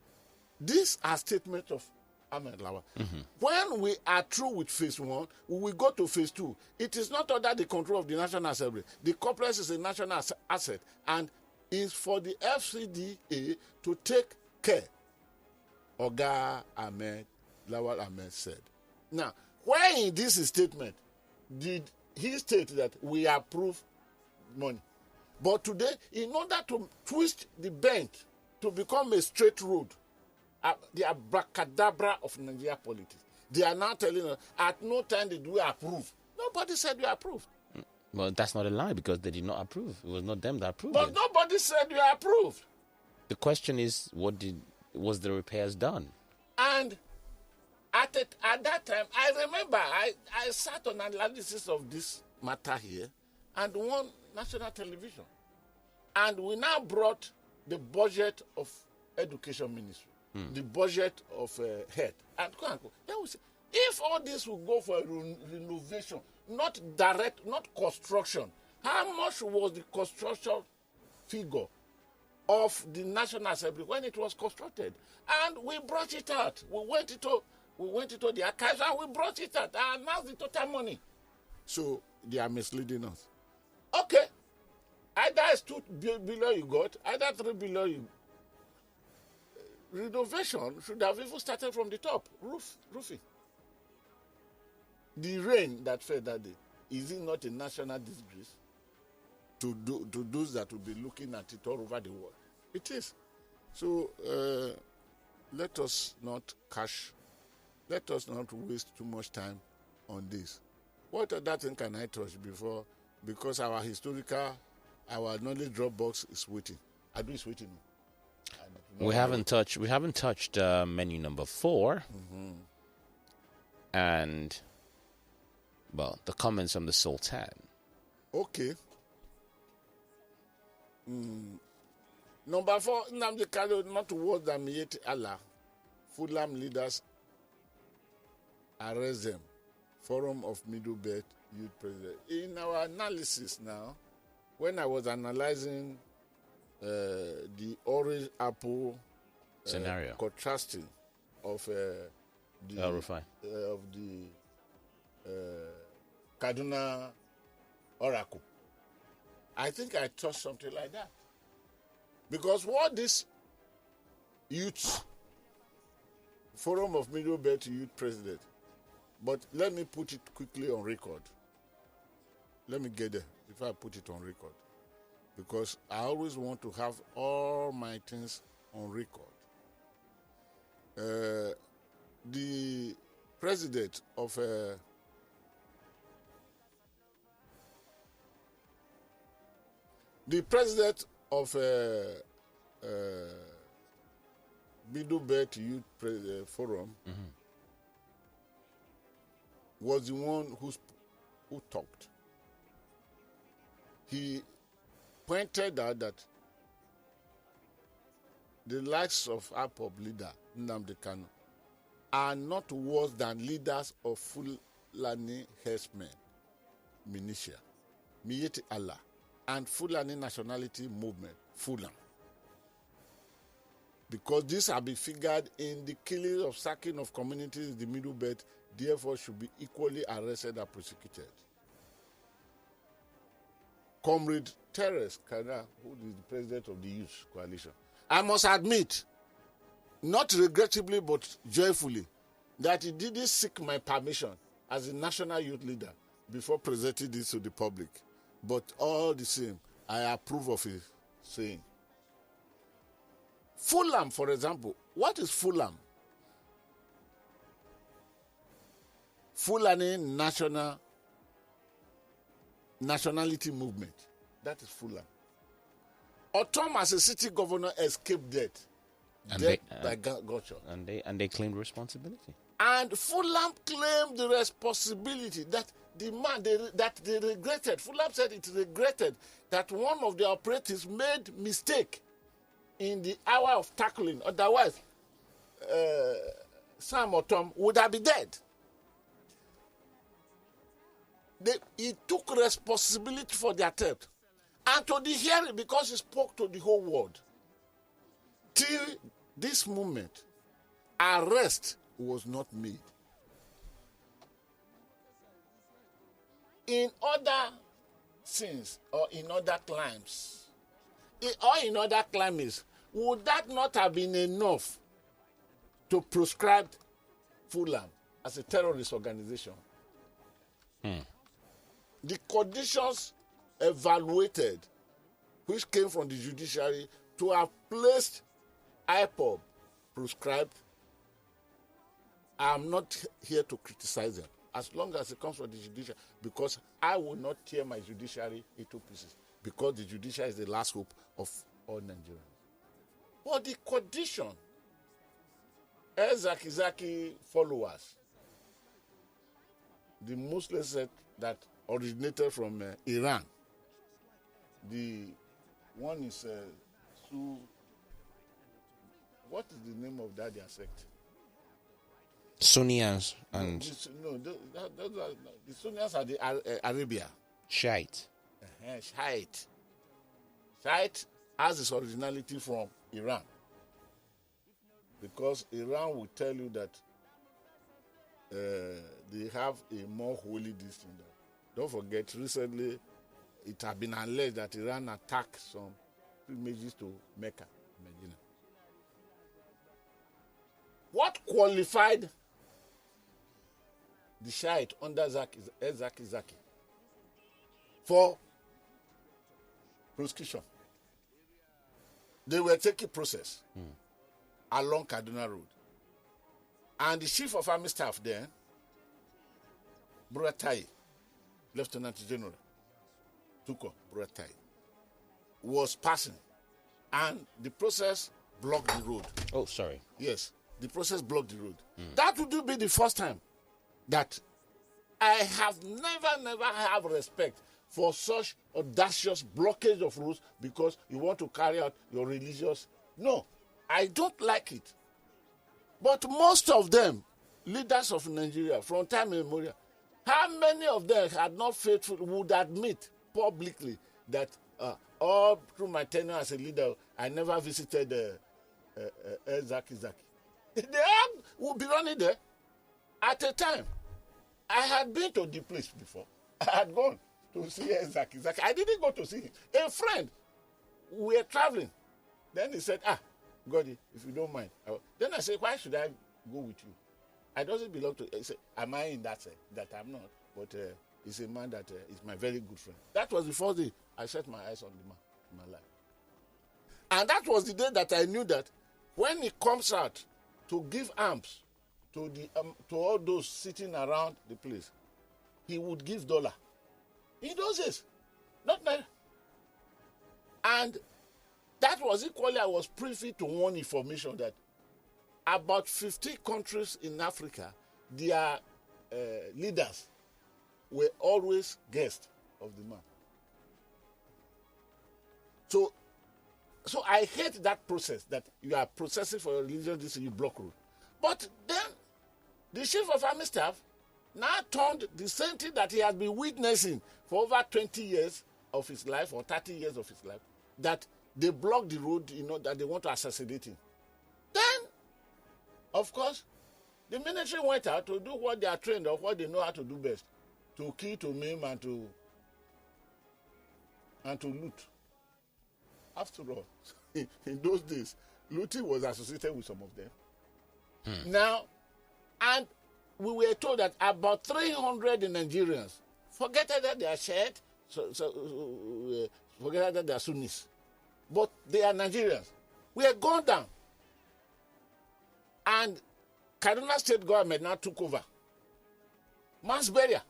Speaker 4: These are statements of Ahmed Lawa. When we are through with phase 1, we will go to phase 2. It is not under the control of the National Assembly. The complex is a national asset and is for the FCDA to take care. Oga Ahmed Lawal Ahmed said. Now, where in this statement did he state that we approve money? But today, in order to twist the bend to become a straight road, the abracadabra of Nigeria politics, they are now telling us at no time did we approve. Nobody said we approved.
Speaker 3: Well, that's not a lie because they did not approve. It was not them that approved
Speaker 4: But
Speaker 3: it.
Speaker 4: nobody said we approved.
Speaker 3: The question is, was the repairs done?
Speaker 4: And at that time, I remember I sat on analysis of this matter here and won national television. And we now brought the budget of education ministry, the budget of health. And then we say, if all this will go for renovation, not direct, not construction, how much was the construction figure of the National Assembly when it was constructed? And we brought it out. We went into the archives and we brought it out and announced the total money. So they are misleading us. Okay. Either it's 2 billion you got, either 3 billion you. Renovation should have even started from the top, roofing. The rain that fell that day, is it not a national disgrace to those that will be looking at it all over the world? It is. So let us not waste too much time on this. What other thing can I touch before? Because our knowledge drop box is waiting. Adu is waiting.
Speaker 3: We haven't touched menu number 4. And, well, the comments from the Sultan.
Speaker 4: Okay. Number 4, Nnamdi Kanu not worse than Miyetti Allah. Fulham leaders arrest them. Forum of Middle Belt Youth President. In our analysis now, when I was analyzing the orange apple
Speaker 3: scenario
Speaker 4: contrasting of the Kaduna Oracle, I think I touched something like that. Because what this youth Forum of Middle Belt Youth President, but let me put it quickly on record. Let me get there before I put it on record. Because I always want to have all my things on record. The president of Middle Belt Youth Forum was the one who talked. He pointed out that the likes of APOB leader Nnamdi Kanu are not worse than leaders of Fulani herdsmen, militia, Miyetti Allah, and Fulani nationality movement, Fulham. Because these have been figured in the killing of sacking of communities in the Middle Belt, therefore should be equally arrested and prosecuted. Comrade Teres Kana, who is the president of the Youth Coalition, I must admit, not regrettably but joyfully, that he didn't seek my permission as a national youth leader before presenting this to the public. But all the same, I approve of his saying. Fulham, for example. What is Fulham? Fulani Nationality Movement. That is Fulham. Otom, as a city governor, escaped death. By Gotcha.
Speaker 3: And they claimed responsibility.
Speaker 4: And Fulham claimed the responsibility that the man that they regretted. Fulham said it regretted that one of the operatives made mistake in the hour of tackling. Otherwise, Sam or Tom would have been dead. He took responsibility for the attempt. And to the hearing, because he spoke to the whole world. Till this moment, arrest was not made. In other scenes or in other climes, would that not have been enough to proscribe Fulham as a terrorist organization? The conditions evaluated, which came from the judiciary, to have placed IPOB proscribed, I'm not here to criticize them, as long as it comes from the judiciary, because I will not tear my judiciary into pieces, because the judiciary is the last hope of all Nigerians. But the condition, Zakizaki followers, the Muslim sect that originated from Iran, the one is what is the name of that their sect?
Speaker 3: Sunnis and
Speaker 4: the Sunnis are the Arabia.
Speaker 3: Shiite.
Speaker 4: Shiite has its originality from Iran, because Iran will tell you that they have a more holy distinct. Don't forget, recently it has been alleged that Iran attacked some pilgrimages to Mecca, Medina. What qualified the Shiite under Zaki for prosecution? They were taking process along Kaduna Road. And the chief of army staff there, Buratai, Lieutenant General Tuko Buratai, was passing. And the process blocked the road.
Speaker 3: Oh, sorry.
Speaker 4: Yes, the process blocked the road. That would be the first time that I have never have respect for such audacious blockage of roads because you want to carry out your religious. No, I don't like it. But most of them, leaders of Nigeria, from time immemorial, how many of them had not faithful would admit publicly that all through my tenure as a leader, I never visited Zaki. They all would be running there. At a time, I had been to the place before. I had gone to see Zaki. I didn't go to see him. A friend, we were traveling. Then he said, Goddy, if you don't mind. Then I said, why should I go with you? I doesn't belong to. He said, am I in that set? That I'm not. But he's a man that is my very good friend. That was the first day I set my eyes on the man in my life. And that was the day that I knew that when he comes out to give arms to all those sitting around the place, he would give $. He does this, not naira. And that was equally, I was privy to one information that about 50 countries in Africa, their leaders were always guests of the man. So I hate that process, that you are processing for your religion, this you block road. But then the chief of army staff now turned the same thing that he has been witnessing for over 20 years of his life or 30 years of his life, that they block the road, that they want to assassinate him. Then, of course, the military went out to do what they are trained of, what they know how to do best, to kill, to maim, and to loot. After all, in those days, looting was associated with some of them. Now, And we were told that about 300 Nigerians, forget that they are shared, forget that they are Sunnis, but they are Nigerians. We are gone down. And Kaduna State government now took over. Mass burial.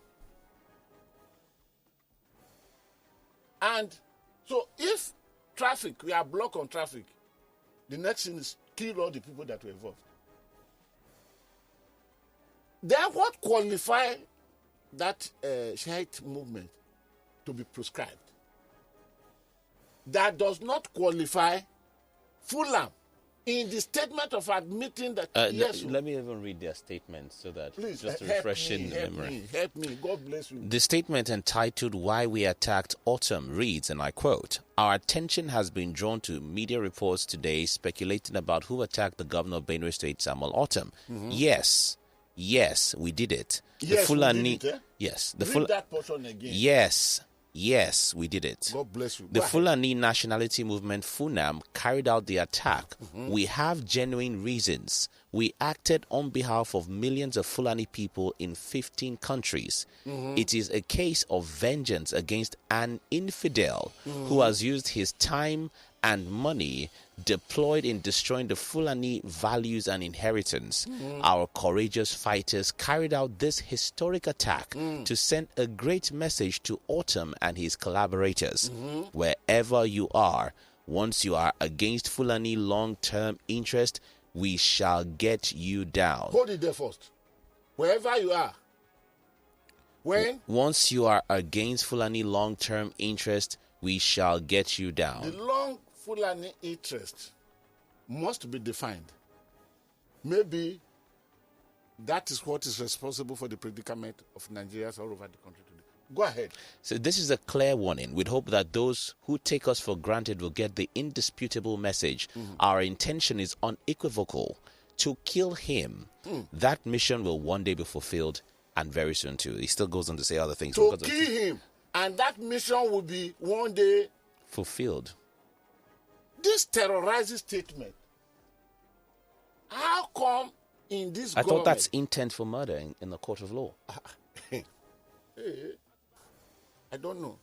Speaker 4: And so if traffic, we are blocked on traffic, the next thing is kill all the people that were involved. Then what qualify that Shiite movement to be proscribed? That does not qualify Fulham in the statement of admitting that yes.
Speaker 3: Let me even read their statement so that
Speaker 4: Please,
Speaker 3: just to refresh in the memory.
Speaker 4: Help me. God bless you.
Speaker 3: The statement entitled Why We Attacked Autumn reads, and I quote, "Our attention has been drawn to media reports today speculating about who attacked the governor of Benue State, Samuel Autumn. Yes, we did it.
Speaker 4: Yes,
Speaker 3: the Fulani,
Speaker 4: we did it, eh?
Speaker 3: Yes.
Speaker 4: Read that portion again.
Speaker 3: Yes, we did it.
Speaker 4: God bless you.
Speaker 3: The Fulani Nationality Movement, FUNAM, carried out the attack. We have genuine reasons. We acted on behalf of millions of Fulani people in 15 countries. It is a case of vengeance against an infidel who has used his time and money deployed in destroying the Fulani values and inheritance. Our courageous fighters carried out this historic attack to send a great message to Autumn and his collaborators. Wherever you are, once you are against Fulani long-term interest, we shall get you down."
Speaker 4: Hold it there first. Wherever you are.
Speaker 3: Once you are against Fulani long-term interest, we shall get you down.
Speaker 4: The long Fulani interest must be defined. Maybe that is what is responsible for the predicament of Nigerians all over the country today. Go ahead.
Speaker 3: So this is a clear warning. We'd hope that those who take us for granted will get the indisputable message. Our intention is unequivocal: to kill him. That mission will one day be fulfilled, and very soon too. He still goes on to say other things.
Speaker 4: To kill him, and that mission will be one day
Speaker 3: fulfilled.
Speaker 4: This terrorizing statement. How come in this
Speaker 3: I
Speaker 4: government...
Speaker 3: thought that's intent for murder in the court of law.
Speaker 4: I don't know.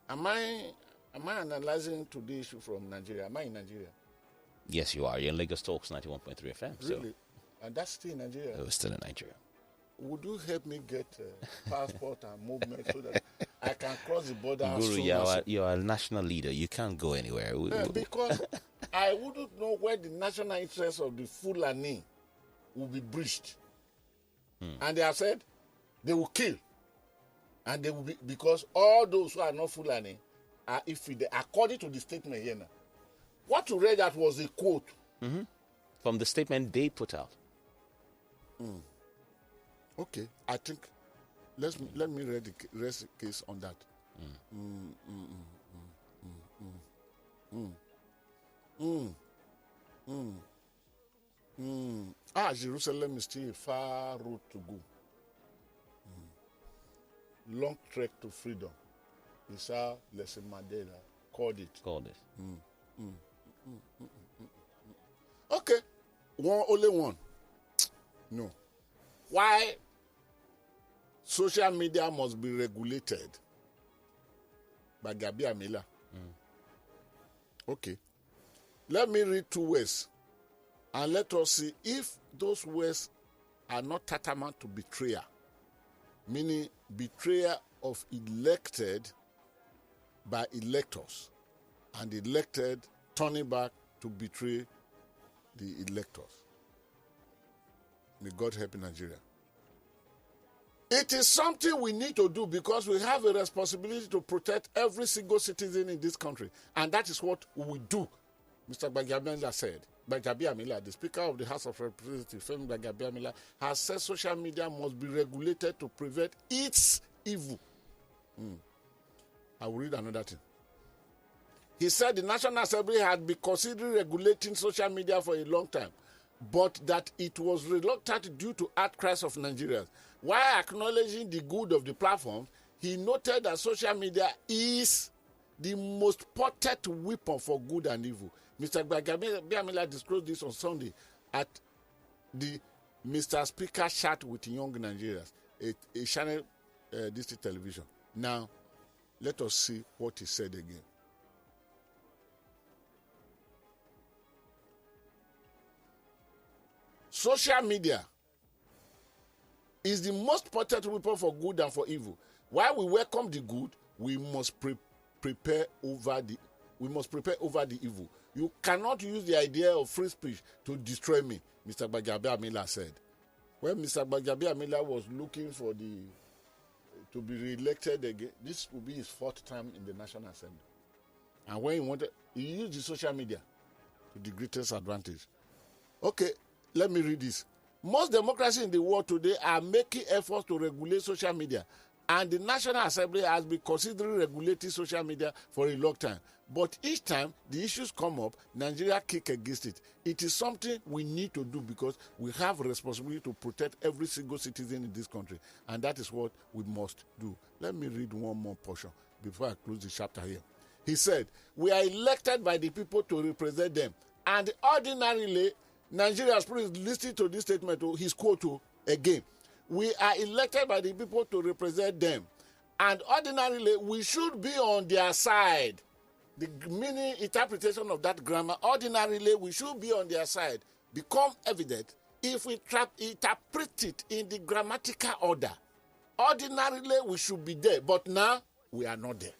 Speaker 4: Am I analyzing to the issue from Nigeria? Am I in Nigeria?
Speaker 3: Yes, you are. You're in Lagos Talks 91.3 FM.
Speaker 4: Really?
Speaker 3: So.
Speaker 4: And that's still in Nigeria?
Speaker 3: It was still in Nigeria.
Speaker 4: Would you help me get passport and movement so that I can cross the border?
Speaker 3: Guru, you're a national leader. You can't go anywhere.
Speaker 4: Because I wouldn't know where the national interest of the Fulani will be breached. And they have said they will kill. And they will be, because all those who are not Fulani are infidel, according to the statement here now. What you read that was a quote.
Speaker 3: From the statement they put out.
Speaker 4: Okay, I think let me read the rest case on that. Jerusalem is still a far road to go. Long trek to freedom. Is how Nelson Mandela called it. Okay, only one. No. Why social media must be regulated by Gabi Amila. Okay. Let me read 2 words and let us see if those words are not tantamount to betrayal, meaning betrayal of elected by electors and elected turning back to betray the electors. May God help Nigeria. It is something we need to do because we have a responsibility to protect every single citizen in this country. And that is what we do, Mr. Gbajabiamila said. Gbajabiamila, the Speaker of the House of Representatives, Femi Gbajabiamila, has said social media must be regulated to prevent its evil. I will read another thing. He said the National Assembly had been considering regulating social media for a long time, but that it was reluctant due to outcries of Nigerians. While acknowledging the good of the platform, he noted that social media is the most potent weapon for good and evil. Mr. Gbajabiamila disclosed this on Sunday at the Mr. Speaker chat with young Nigerians, a channel district television. Now, let us see what he said again. Social media is the most potent weapon for good and for evil. While we welcome the good, we must prepare over the evil. You cannot use the idea of free speech to destroy me, Mr. Gbajabiamila said. When Mr. Gbajabiamila was looking for to be re-elected again, this will be his 4th time in the National Assembly. And when he used the social media to the greatest advantage. Okay, let me read this. Most democracies in the world today are making efforts to regulate social media, and the National Assembly has been considering regulating social media for a long time. But each time the issues come up, Nigeria kick against it. It is something we need to do because we have a responsibility to protect every single citizen in this country, and that is what we must do. Let me read one more portion before I close the chapter here. He said, we are elected by the people to represent them, and ordinarily, Nigerians, please listen to this statement, his quote again. We are elected by the people to represent them, and ordinarily, we should be on their side. The meaning, interpretation of that grammar, ordinarily, we should be on their side, become evident if we interpret it in the grammatical order. Ordinarily, we should be there, but now, we are not there.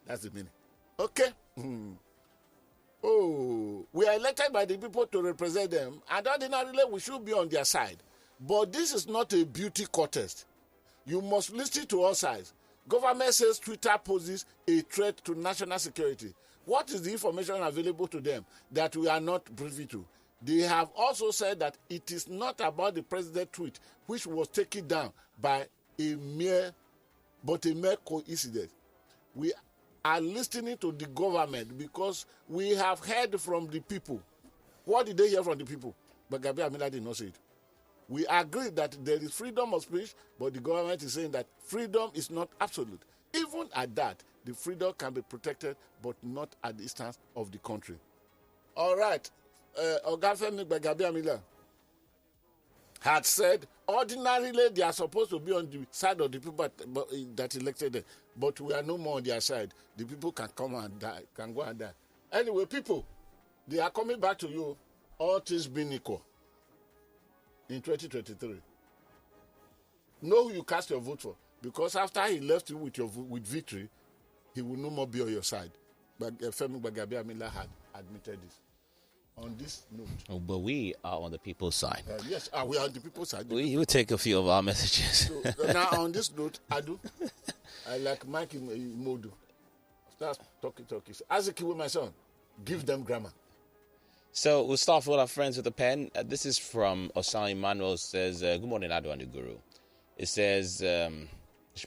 Speaker 4: That's the meaning. Okay? We are elected by the people to represent them, and ordinarily we should be on their side. But this is not a beauty contest. You must listen to all sides. Government says Twitter poses a threat to national security. What is the information available to them that we are not privy to? They have also said that it is not about the president's tweet, which was taken down by a mere coincidence. We are listening to the government because we have heard from the people. What did they hear from the people? But Gbajabiamila did not say it. We agree that there is freedom of speech, but the government is saying that freedom is not absolute. Even at that, the freedom can be protected, but not at the instance of the country. All right. Ogafemi Gbajabiamila had said, ordinarily they are supposed to be on the side of the people that elected them, but we are no more on their side. The people can come and die, can go and die. Anyway, people, they are coming back to you, all things being equal, in 2023. Know who you cast your vote for, because after he left you with victory, he will no more be on your side. But Femi Gbajabiamila had admitted this. On this note.
Speaker 3: Oh, but we are on the people's side.
Speaker 4: Yes, we are on the people's side.
Speaker 3: We will take a few of our messages.
Speaker 4: So, now, on this note, I like Mike Modu. Start talking. Azikiwe, my son, give them grammar.
Speaker 3: So we'll start with our friends with a pen. This is from Osai Emmanuel. Says, good morning, Godwin The Guru. It says,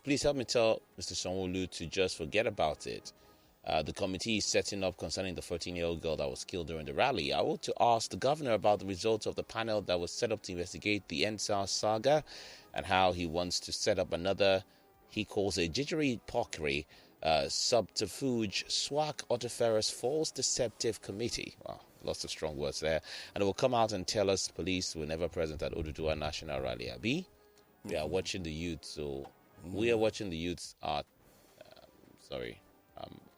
Speaker 3: please help me tell Mr. Sanwo-Olu to just forget about it. The committee is setting up concerning the 14-year-old girl that was killed during the rally. I want to ask the governor about the results of the panel that was set up to investigate the NSAS saga and how he wants to set up another, he calls a jiggery pokery, subterfuge, swag, autoferous, false deceptive committee. Wow, lots of strong words there. And it will come out and tell us police were never present at Oduduwa National Rally. Abi, we are watching the youth, so we are watching the youths are,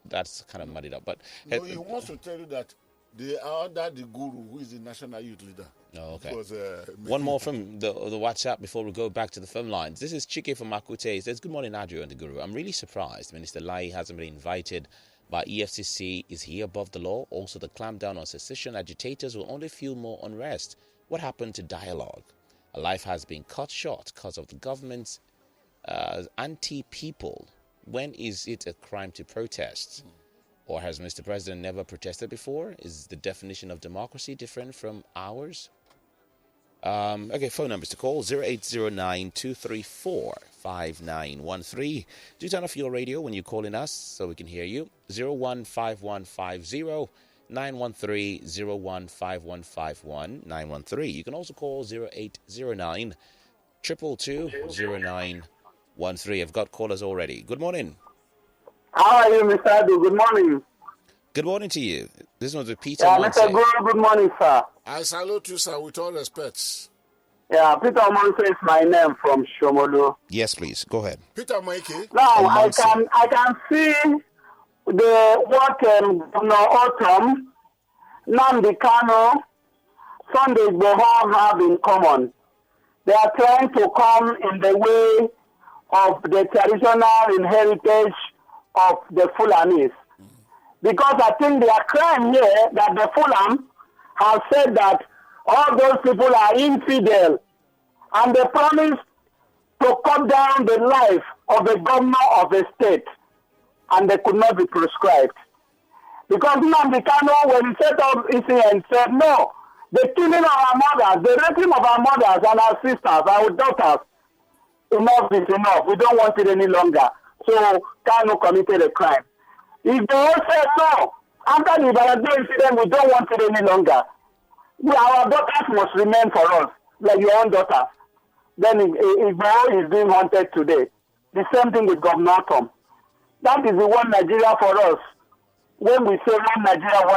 Speaker 3: that's kind of muddied up. But
Speaker 4: no, he wants to tell you that they are under the Guru, who is the national youth leader.
Speaker 3: Oh, okay. One more from the WhatsApp before we go back to the phone lines. This is Chike from Akute. He says, good morning, Godwin The Guru. I'm really surprised Minister Lai hasn't been invited by EFCC. Is he above the law? Also, the clampdown on secession agitators will only fuel more unrest. What happened to dialogue? A life has been cut short because of the government's anti-people. When is it a crime to protest? Or has Mr. President never protested before? Is the definition of democracy different from ours? Okay, phone numbers to call 0809-234-5913. Do turn off your radio when you're calling us so we can hear you. 015150913. You can also call 0809-222-0913. I've got callers already. Good morning.
Speaker 2: How are you, Mr. Adu? Good morning.
Speaker 3: Good morning to you. This one's with Peter.
Speaker 2: Mr. Guru, good morning, sir.
Speaker 4: I salute you, sir, with all respect.
Speaker 2: Yeah, Peter Omonse is my name from Shomolu.
Speaker 3: Yes, please. Go ahead.
Speaker 4: Peter Moike.
Speaker 2: Now
Speaker 3: Omonse.
Speaker 2: I can see what Governor Autumn, Nnamdi Kanu, Sunday Igboho have in common. They are trying to come in the way of the traditional heritage of the Fulanis. Because I think they are crying here that the Fulan have said that all those people are infidel, and they promise to cut down the life of the governor of a state, and they could not be prescribed. Because Nnamdi Kanu, when he set up incident, said, no, the killing of our mothers, the raping of our mothers and our sisters, our daughters, enough is enough. We don't want it any longer. So Kanu committed a crime. If they all said no, after the Ibadan incident, we don't want it any longer. Our daughters must remain for us, like your own daughters. Then Igboho is being haunted today. The same thing with Governor Tom. That is the one Nigeria for us. When we say one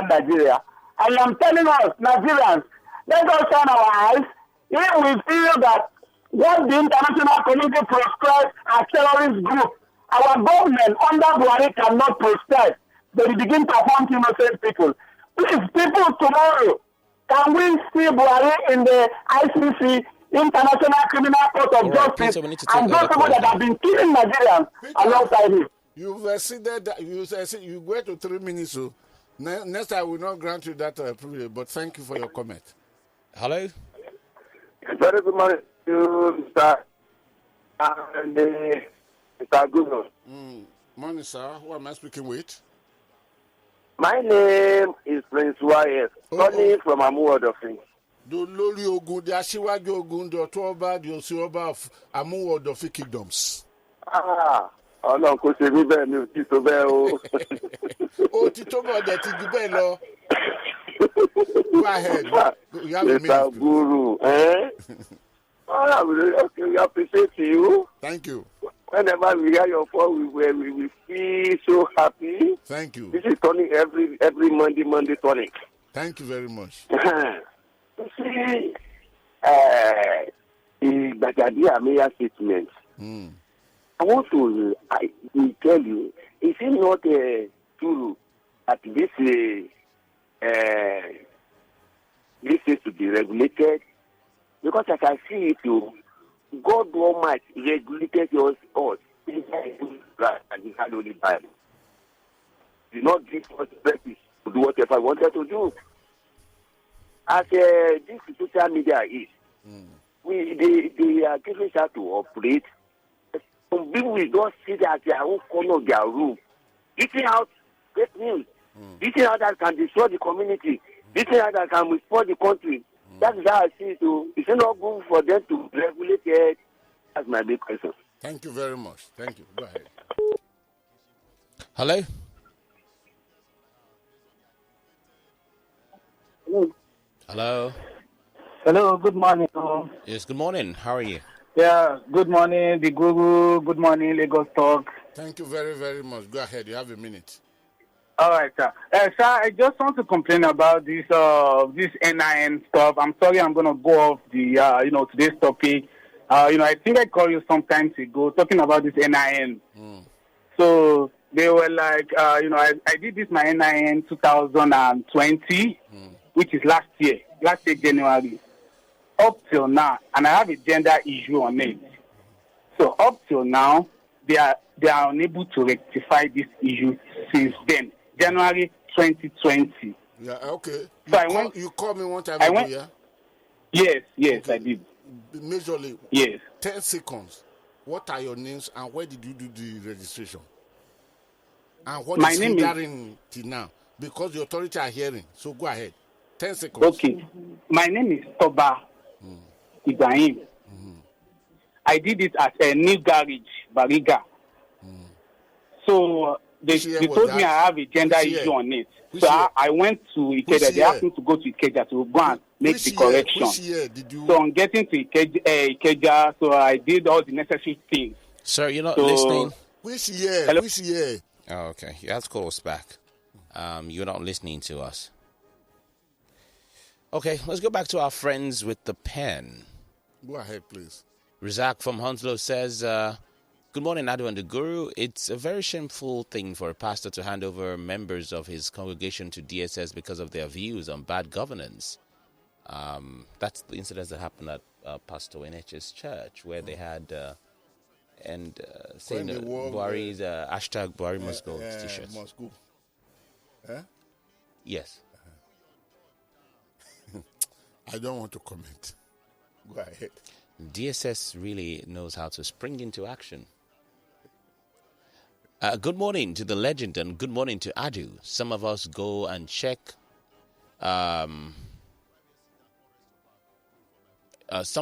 Speaker 2: Nigeria. And I'm telling us, Nigerians, let us turn our eyes. If we feel that what the international community prescribes as terrorist group, our government under Buhari cannot prescribe. They will begin to hunt innocent people. Please, people, tomorrow, can we see Buhari in the ICC, International Criminal Court of Justice, and those people that have been killing Nigerians alongside him?
Speaker 4: You've exceeded that. You go to 3 minutes. So next time I will not grant you that privilege. But thank you for your comment.
Speaker 3: Hello?
Speaker 2: Very good morning to you, Mr. And Mr. Guru.
Speaker 4: Morning, sir. Who am I speaking with?
Speaker 2: My name is Prince Wyatt, calling from Amuodofin.
Speaker 4: The Loli Ogun, the Ashiwaju Ogun, the Otoba, the Osioba of Amuodofin Kingdoms.
Speaker 2: Ọlọ́run kò ṣe mí bẹ́ẹ̀ mi ò tí tó bẹ́ẹ̀ o.
Speaker 4: Ó ti tó bọ̀ ọ̀dẹ̀ ti jù bẹ́ẹ̀ lọ. Go ahead. You have a minute.
Speaker 2: Mr. Guru, we appreciate you.
Speaker 4: Thank you.
Speaker 2: Whenever we hear your voice, we feel so happy.
Speaker 4: Thank you.
Speaker 2: This is turning every Monday turning.
Speaker 4: Thank you very much.
Speaker 2: You see, the Gbagadi Ameya statement. I want to tell you, is it not true that this is to be regulated? Because I can see it too. God Almighty regulated us. And He had only Bible. Did not give us purpose to do whatever I wanted to do. As this social media is, they are giving us to operate. Some people will just sit at their own corner of their room, eating out fake news, eating out that can destroy the community, eating out that can spoil the country. That is how I see it. So it's not good for them to regulate it. That's my big question.
Speaker 4: Thank you very much. Thank you. Go ahead.
Speaker 3: Hello? Hello?
Speaker 5: Hello, good morning.
Speaker 3: Yes, good morning. How are you?
Speaker 5: Yeah, good morning, the Guru. Good morning, Lagos Talk.
Speaker 4: Thank you very, very much. Go ahead. You have a minute.
Speaker 5: All right, sir. Sir, I just want to complain about this NIN stuff. I'm sorry, I'm gonna go off the today's topic. I think I called you some time ago talking about this NIN. So they were like, I did this my NIN 2020, which is last year January. Up till now, and I have a gender issue on it. So up till now, they are unable to rectify this issue since then, January 2020.
Speaker 4: Yeah, okay.
Speaker 5: So
Speaker 4: you called me one time ago, yeah?
Speaker 5: Yes,
Speaker 4: Okay.
Speaker 5: I did.
Speaker 4: Majorly,
Speaker 5: Yes.
Speaker 4: 10 seconds. What are your names and where did you do the registration? And what is hindering till now? Because the authority are hearing. So go ahead. 10 seconds.
Speaker 5: Okay. My name is Toba Ibrahim. I did it at a new garage, Bariga. So they told me I have a gender issue on it. So I went to Ikeja. They asked me to go to Ikeja to go and make the correction.
Speaker 4: Which year did you?
Speaker 5: So on getting to Ikeja, so I did all the necessary things.
Speaker 3: Sir, you're not listening?
Speaker 4: Which year?
Speaker 5: Hello?
Speaker 4: Which year?
Speaker 3: Oh, okay. You have to call us back. You're not listening to us. Okay, let's go back to our friends with the pen.
Speaker 4: Go ahead, please.
Speaker 3: Razak from Hounslow says, good morning, Godwin The Guru. It's a very shameful thing for a pastor to hand over members of his congregation to DSS because of their views on bad governance. That's the incident that happened at Pastor Wenech's church, where they had saying Buhari's hashtag Buhari must go t-shirts.
Speaker 4: Must go.
Speaker 3: Yes.
Speaker 4: I don't want to comment. Go ahead.
Speaker 3: DSS really knows how to spring into action. Good morning to the legend and good morning to Adu. Some of us go and check. Some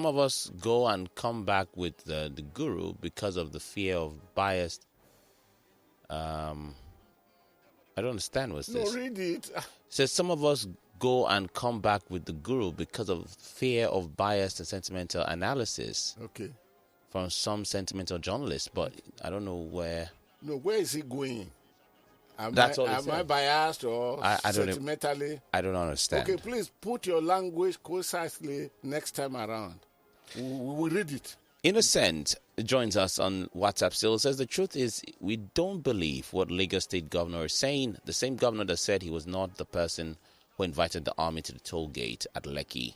Speaker 3: of us go and come back with the guru because of the fear of bias. I don't understand what's this.
Speaker 4: No, read it.
Speaker 3: Says some of us go and come back with the guru because of fear of biased and sentimental analysis.
Speaker 4: Okay.
Speaker 3: From some sentimental journalists, but I don't know where.
Speaker 4: No, where is he going? Am I biased or
Speaker 3: I don't
Speaker 4: sentimentally?
Speaker 3: I don't understand.
Speaker 4: Okay, please put your language concisely next time around. We will read it.
Speaker 3: Innocent joins us on WhatsApp still. Says the truth is we don't believe what Lagos State governor is saying. The same governor that said he was not the person who invited the army to the toll gate at Leaky.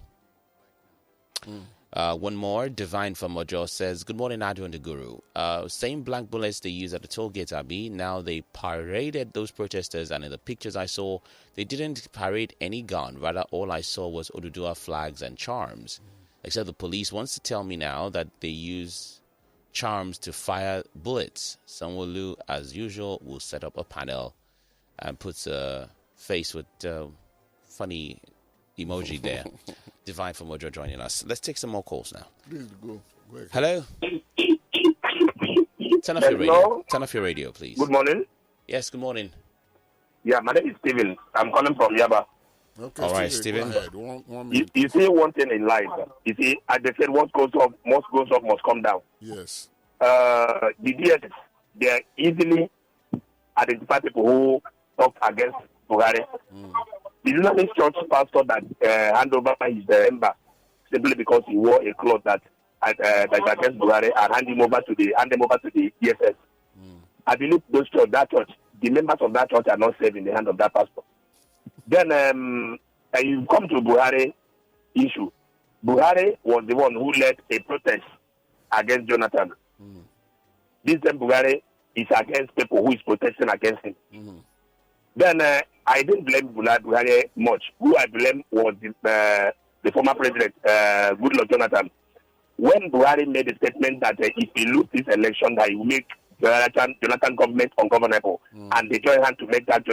Speaker 3: One more, Divine from Ojo says, good morning, Godwin The Guru. Same blank bullets they used at the toll gate, Abi. Now they paraded those protesters, and in the pictures I saw, they didn't parade any gun. Rather, all I saw was Odudua flags and charms. Except the police wants to tell me now that they use charms to fire bullets. Sanwo-Olu, as usual, will set up a panel and puts a face with funny emoji there. Divine from Mojo joining us. Let's take some more calls now.
Speaker 4: Please go. Ahead.
Speaker 3: Hello? Turn off your radio. Turn off your radio, please.
Speaker 6: Good morning.
Speaker 3: Yes, good morning.
Speaker 6: Yeah, my name is Steven. I'm calling from Yaba.
Speaker 4: Okay,
Speaker 3: all right, Stephen.
Speaker 6: You see one thing in life. You see, as they said, what goes up must come down.
Speaker 4: Yes.
Speaker 6: The DSS, they easily identify people who talk against Buhari. The Unitarian Church pastor that hand over his member simply because he wore a cloth that is against Buhari and hand them over to the DSS. I believe that church, the members of that church are not safe in the hand of that pastor. Then you come to Buhari issue. Buhari was the one who led a protest against Jonathan. This time Buhari is against people who is protesting against him. Then I didn't blame Buhari much. Who I blame was the former president, Goodluck Jonathan. When Buhari made a statement that if he loses this election, that he will make Jonathan government ungovernable, and they join hands to make that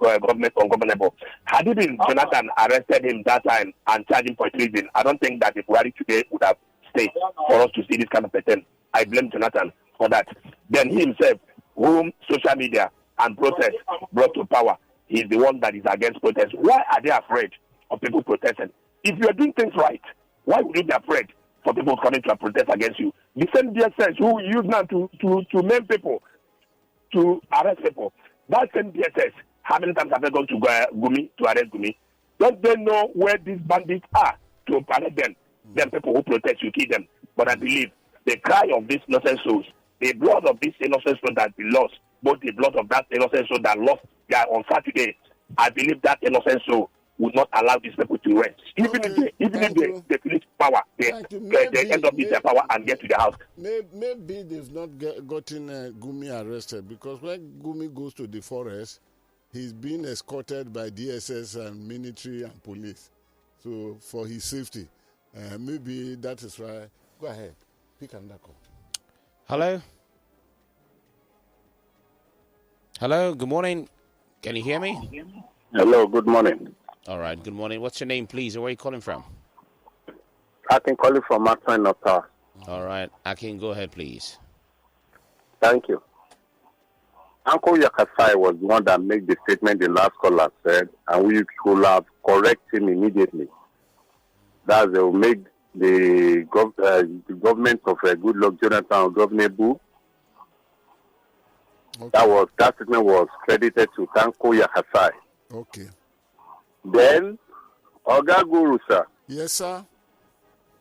Speaker 6: government ungovernable. Had it been Jonathan arrested him that time and charged him for treason, I don't think that the Buhari today would have stayed for us to see this kind of pattern. I blame Jonathan for that. Then he himself, whom social media and protest brought to power, he is the one that is against protest. Why are they afraid of people protesting? If you are doing things right, why would you be afraid for people coming to protest against you? The same DSS who use now to maim people, to arrest people. That same DSS, how many times have they gone to Gumi to arrest Gumi? Don't they know where these bandits are to arrest them? Them people who protest, you kill them. But I believe the cry of these innocent souls, the blood of these innocent souls that be lost, both the blood of that innocent soul that lost on Saturday, I believe that innocent soul would not allow these people to rest. Even if they finish power, they end up with their power and get to the house.
Speaker 4: Maybe they've not gotten Gumi arrested, because when Gumi goes to the forest, he's being escorted by DSS and military and police. So for his safety, maybe that is why. Go ahead, pick another call.
Speaker 3: Hello? Hello, good morning. Can you hear me?
Speaker 6: Hello, good morning.
Speaker 3: All right, good morning. What's your name, please, and where are you calling from?
Speaker 6: I can call you from Martin of Tower.
Speaker 3: All right, Akin, go ahead, please.
Speaker 6: Thank you. Uncle Yakasai was the one that made the statement the last caller said, and we could have corrected him immediately. That they will make the government of Goodluck Jonathan governable. Okay. That statement was credited to Tanko Yakasai.
Speaker 4: Okay.
Speaker 6: Then, Oga Guru, sir.
Speaker 4: Yes, sir.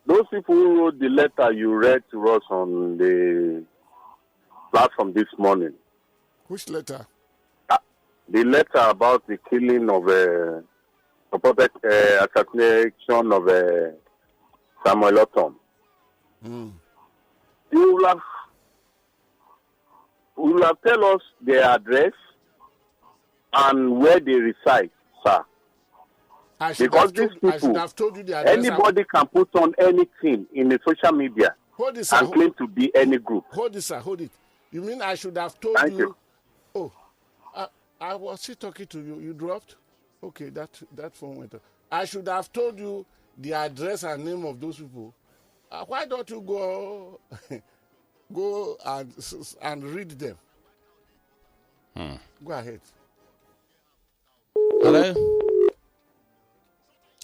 Speaker 7: those people who wrote the letter you read to us on the platform this morning.
Speaker 4: Which letter?
Speaker 7: The letter about the killing of purported assassination of Samuel Otom. You will have tell us their address and where they reside, sir. Because these people, anybody can put on anything in the social media and claim to be any group.
Speaker 4: Hold it, sir. Hold it. You mean I should have told
Speaker 7: Thank you?
Speaker 4: Oh, I was still talking to you. You dropped? Okay, that phone went off. I should have told you the address and name of those people. Why don't you go and read them? Go ahead.
Speaker 3: Hello?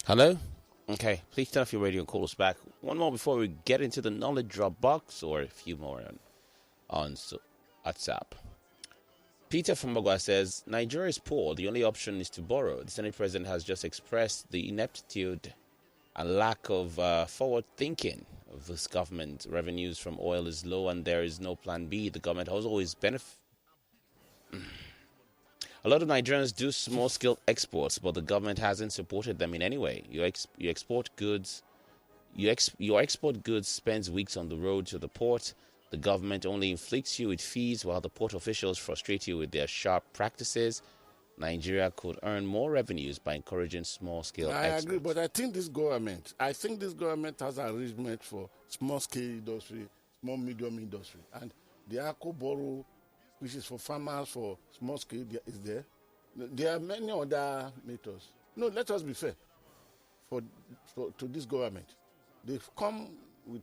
Speaker 3: Hello? Okay, please turn off your radio and call us back. One more before we get into the knowledge drop box, or a few more on WhatsApp. Peter from Bagua says, Nigeria is poor. The only option is to borrow. The Senate President has just expressed the ineptitude and lack of forward thinking of this government. Revenues from oil is low and there is no plan B. The government has always A lot of Nigerians do small-scale exports, but the government hasn't supported them in any way. Your export goods spends weeks on the road to the port. The government only inflicts you with fees while the port officials frustrate you with their sharp practices. Nigeria could earn more revenues by encouraging small-scale exports.
Speaker 4: I agree, but I think this government has arrangement for small-scale industry, small-medium industry. And the ACO borrow, which is for farmers, for small-scale, is there. There are many other methods. No, let us be fair to this government. They've come with...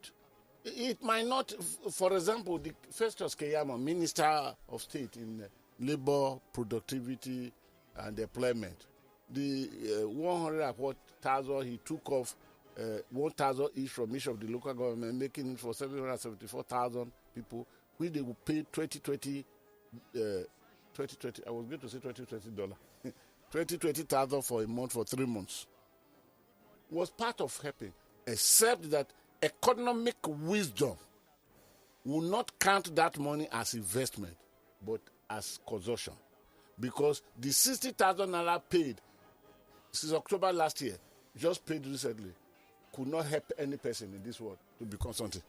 Speaker 4: It might not, for example, the Festus Keyamo, Minister of State in Labor, Productivity and Employment, the 100,000 he took off 1,000 each from each of the local government, making it for 774,000 people, which they will pay 2020. I was going to say $20 $20,000 for a month for 3 months. Was part of helping, except that economic wisdom will not count that money as investment, but as consumption. Because the 60,000 naira paid since October last year, just paid recently, could not help any person in this world to become something.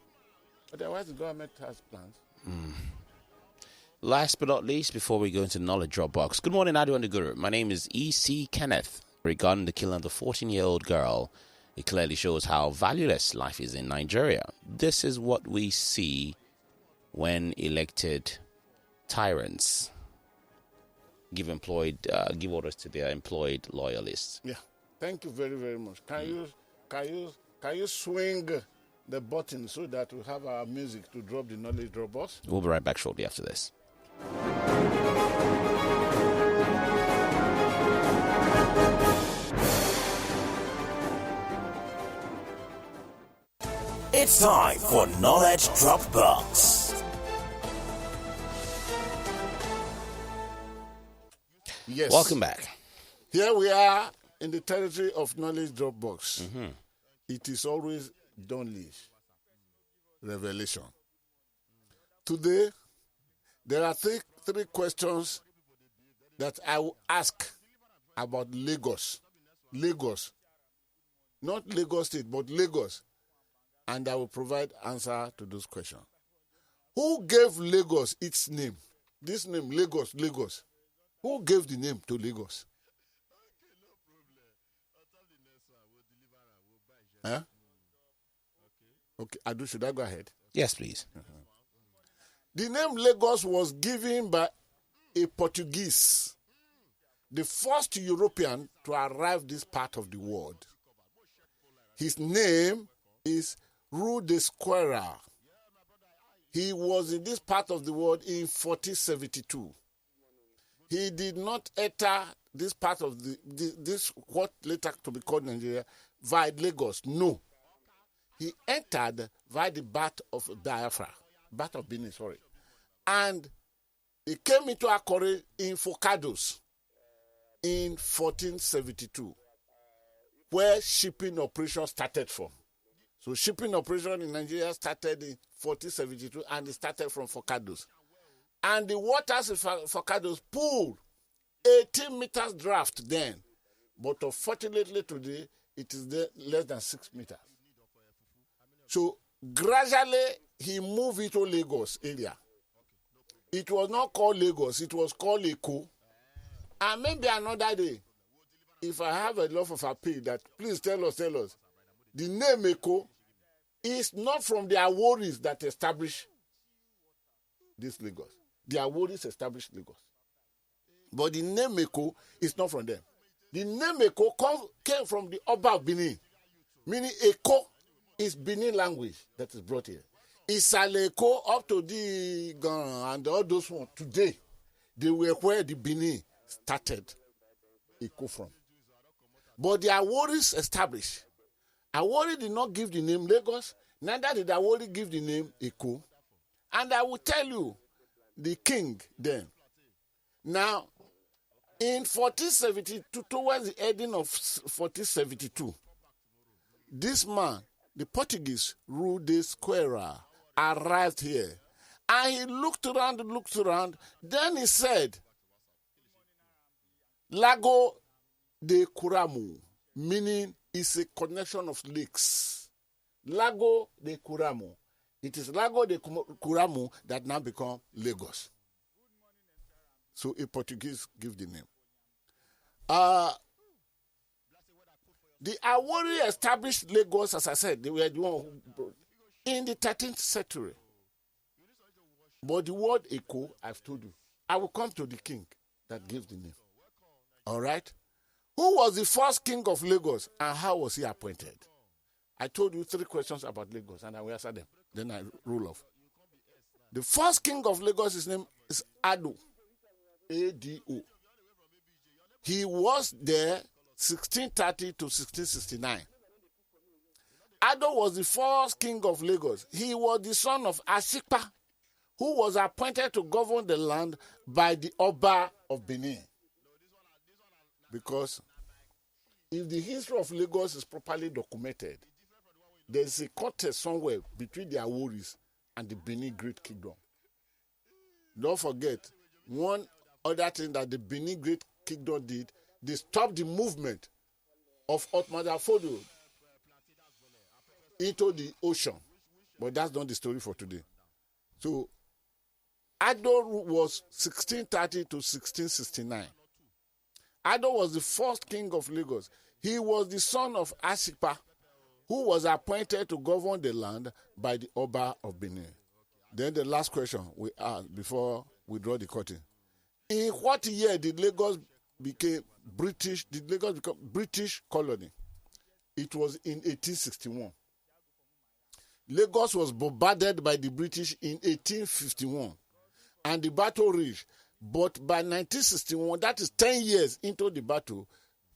Speaker 4: Otherwise, the government has plans.
Speaker 3: Last but not least, before we go into the knowledge drop box, good morning, Godwin The Guru. My name is E.C. Kenneth. Regarding the killing of the 14-year-old girl, it clearly shows how valueless life is in Nigeria. This is what we see when elected tyrants give orders to their employed loyalists.
Speaker 4: Yeah, thank you very, very much. Can you swing the button so that we have our music to drop the knowledge drop box?
Speaker 3: We'll be right back shortly after this.
Speaker 1: It's time for Knowledge Drop Box.
Speaker 4: Yes.
Speaker 3: Welcome back.
Speaker 4: Here we are in the territory of knowledge drop box. It is always Donlish revelation. Today, there are three questions that I will ask about Lagos. Lagos. Not Lagos State, but Lagos. And I will provide answer to those questions. Who gave Lagos its name? This name, Lagos, Lagos. Who gave the name to Lagos? Huh? Okay, Adu, should I go ahead?
Speaker 3: Yes, please.
Speaker 4: The name Lagos was given by a Portuguese, the first European to arrive this part of the world. His name is Rue de Square. He was in this part of the world in 1472. He did not enter this part of this what later to be called Nigeria via Lagos. No. He entered via the Bath of Biafra, Bath of Benin, sorry. And he came into Akure in Forcados in 1472, where shipping operations started from. So shipping operation in Nigeria started in 1472, and it started from Forcados. And the waters in Forcados pulled 18 meters draft then. But unfortunately today, it is less than 6 meters. So gradually, he moved it to Lagos area. It was not called Lagos, it was called Eko. And maybe another day, if I have a lot of appeal, that please tell us, the name Eko is not from the Aworis that established this Lagos. The Aworis established Lagos. But the name Eko is not from them. The name Eko came from the Oba of Benin, meaning Eko is Benin language that is brought here. Isale Eko up to the Gan and all those ones today, they were where the Benin started Eko from. But the Aworis established. Awori did not give the name Lagos, neither did Awori give the name Eko. And I will tell you, the king then. Now, in 1472, towards the ending of 1472, this man, the Portuguese, ruled this square, arrived here. And he looked around, then he said, Lago de Kuramu, meaning it's a connection of lakes. Lago de Kuramu. It is Lago de Kuramu that now become Lagos. So a Portuguese give the name. The Awori established Lagos, as I said, they were the one who brought in the 13th century. But the word Eko, I've told you, I will come to the king that gave the name. All right? Who was the first king of Lagos and how was he appointed? I told you 3 questions about Lagos and I will answer them. Then I roll off. The first king of Lagos, his name is Ado. A-D-O. He was there 1630 to 1669. Ado was the first king of Lagos. He was the son of Ashikpa, who was appointed to govern the land by the Oba of Benin. Because if the history of Lagos is properly documented, there's a contest somewhere between the Aworis and the Benin Great Kingdom. Don't forget, one other thing that the Benin Great Kingdom did, they stopped the movement of Otmadafodo into the ocean. But that's not the story for today. So, Ado was 1630 to 1669. Ado was the first king of Lagos. He was the son of Ashikpa, who was appointed to govern the land by the Oba of Benin. Then the last question we ask before we draw the curtain. In what year did Lagos become British? Did Lagos become British colony? It was in 1861. Lagos was bombarded by the British in 1851, and the battle raged. But by 1961, that is 10 years into the battle,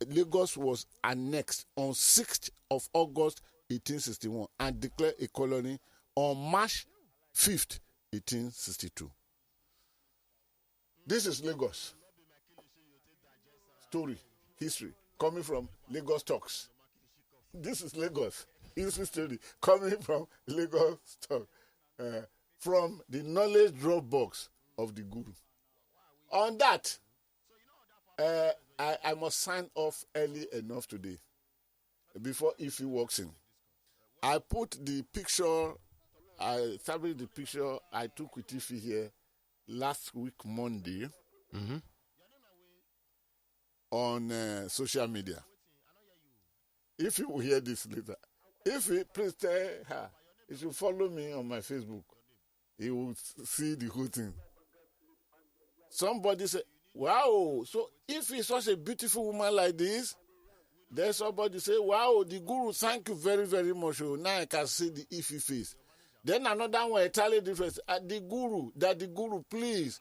Speaker 4: Lagos was annexed on 6th of August 1861 and declared a colony on March 5th, 1862. This is Lagos. Story, history, coming from Lagos Talks. This is Lagos. History story, coming from Lagos Talks. From the knowledge drop box of the Guru. On that, I must sign off early enough today before Ify walks in. I put the picture, I established the picture I took with Ify here last week, Monday, on social media. If you will hear this later, Ify, please tell her, you should follow me on my Facebook. He will see the whole thing. Somebody said, wow, so if he's such a beautiful woman like this, then somebody say, wow, the Guru, thank you very, very much. Oh, now I can see the Ify face. Then another one, entirely different. The Guru, please,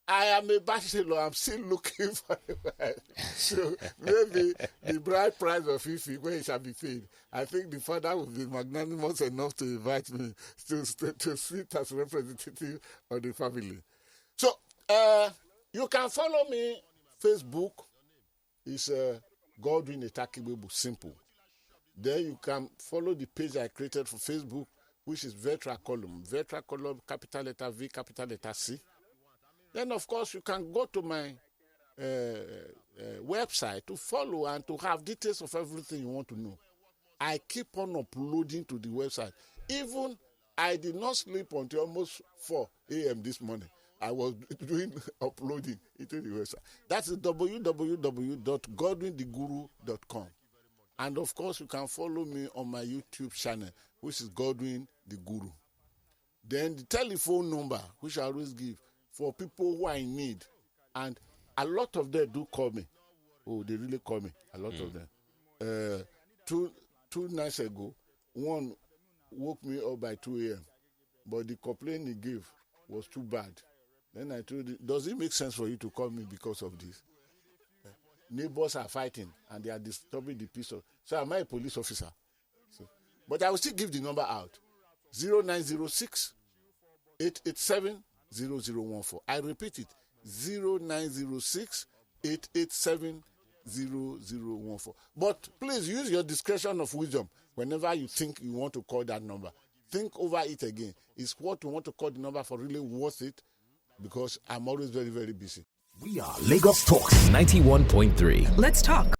Speaker 4: I am a bachelor. I'm still looking for a wife. So maybe the bride price of Ify, when it shall be paid, I think the father will be magnanimous enough to invite me to sit as representative of the family. So, you can follow me. Facebook is Godwin Etakibuebu, simple. Then you can follow the page I created for Facebook, which is Vetra Column. Vetra Column, capital letter V, capital letter C. Then, of course, you can go to my website to follow and to have details of everything you want to know. I keep on uploading to the website. Even I did not sleep until almost 4 a.m. this morning. I was doing uploading into the website. That's www.godwintheguru.com. And of course, you can follow me on my YouTube channel, which is Godwin The Guru. Then the telephone number, which I always give for people who are in need. And a lot of them do call me. Oh, they really call me, a lot of them. Two nights ago, one woke me up by 2 a.m. But the complaint he gave was too bad. Then I told him, does it make sense for you to call me because of this? Neighbors are fighting and they are disturbing the peace of... So am I a police officer? But I will still give the number out. 0906 887 0014. I repeat it. 0906 887 0014. But please use your discretion of wisdom whenever you think you want to call that number. Think over it again. Is what you want to call the number for really worth it? Because I'm always very, very busy.
Speaker 1: We are Lagos Talks 91.3.
Speaker 8: Let's talk.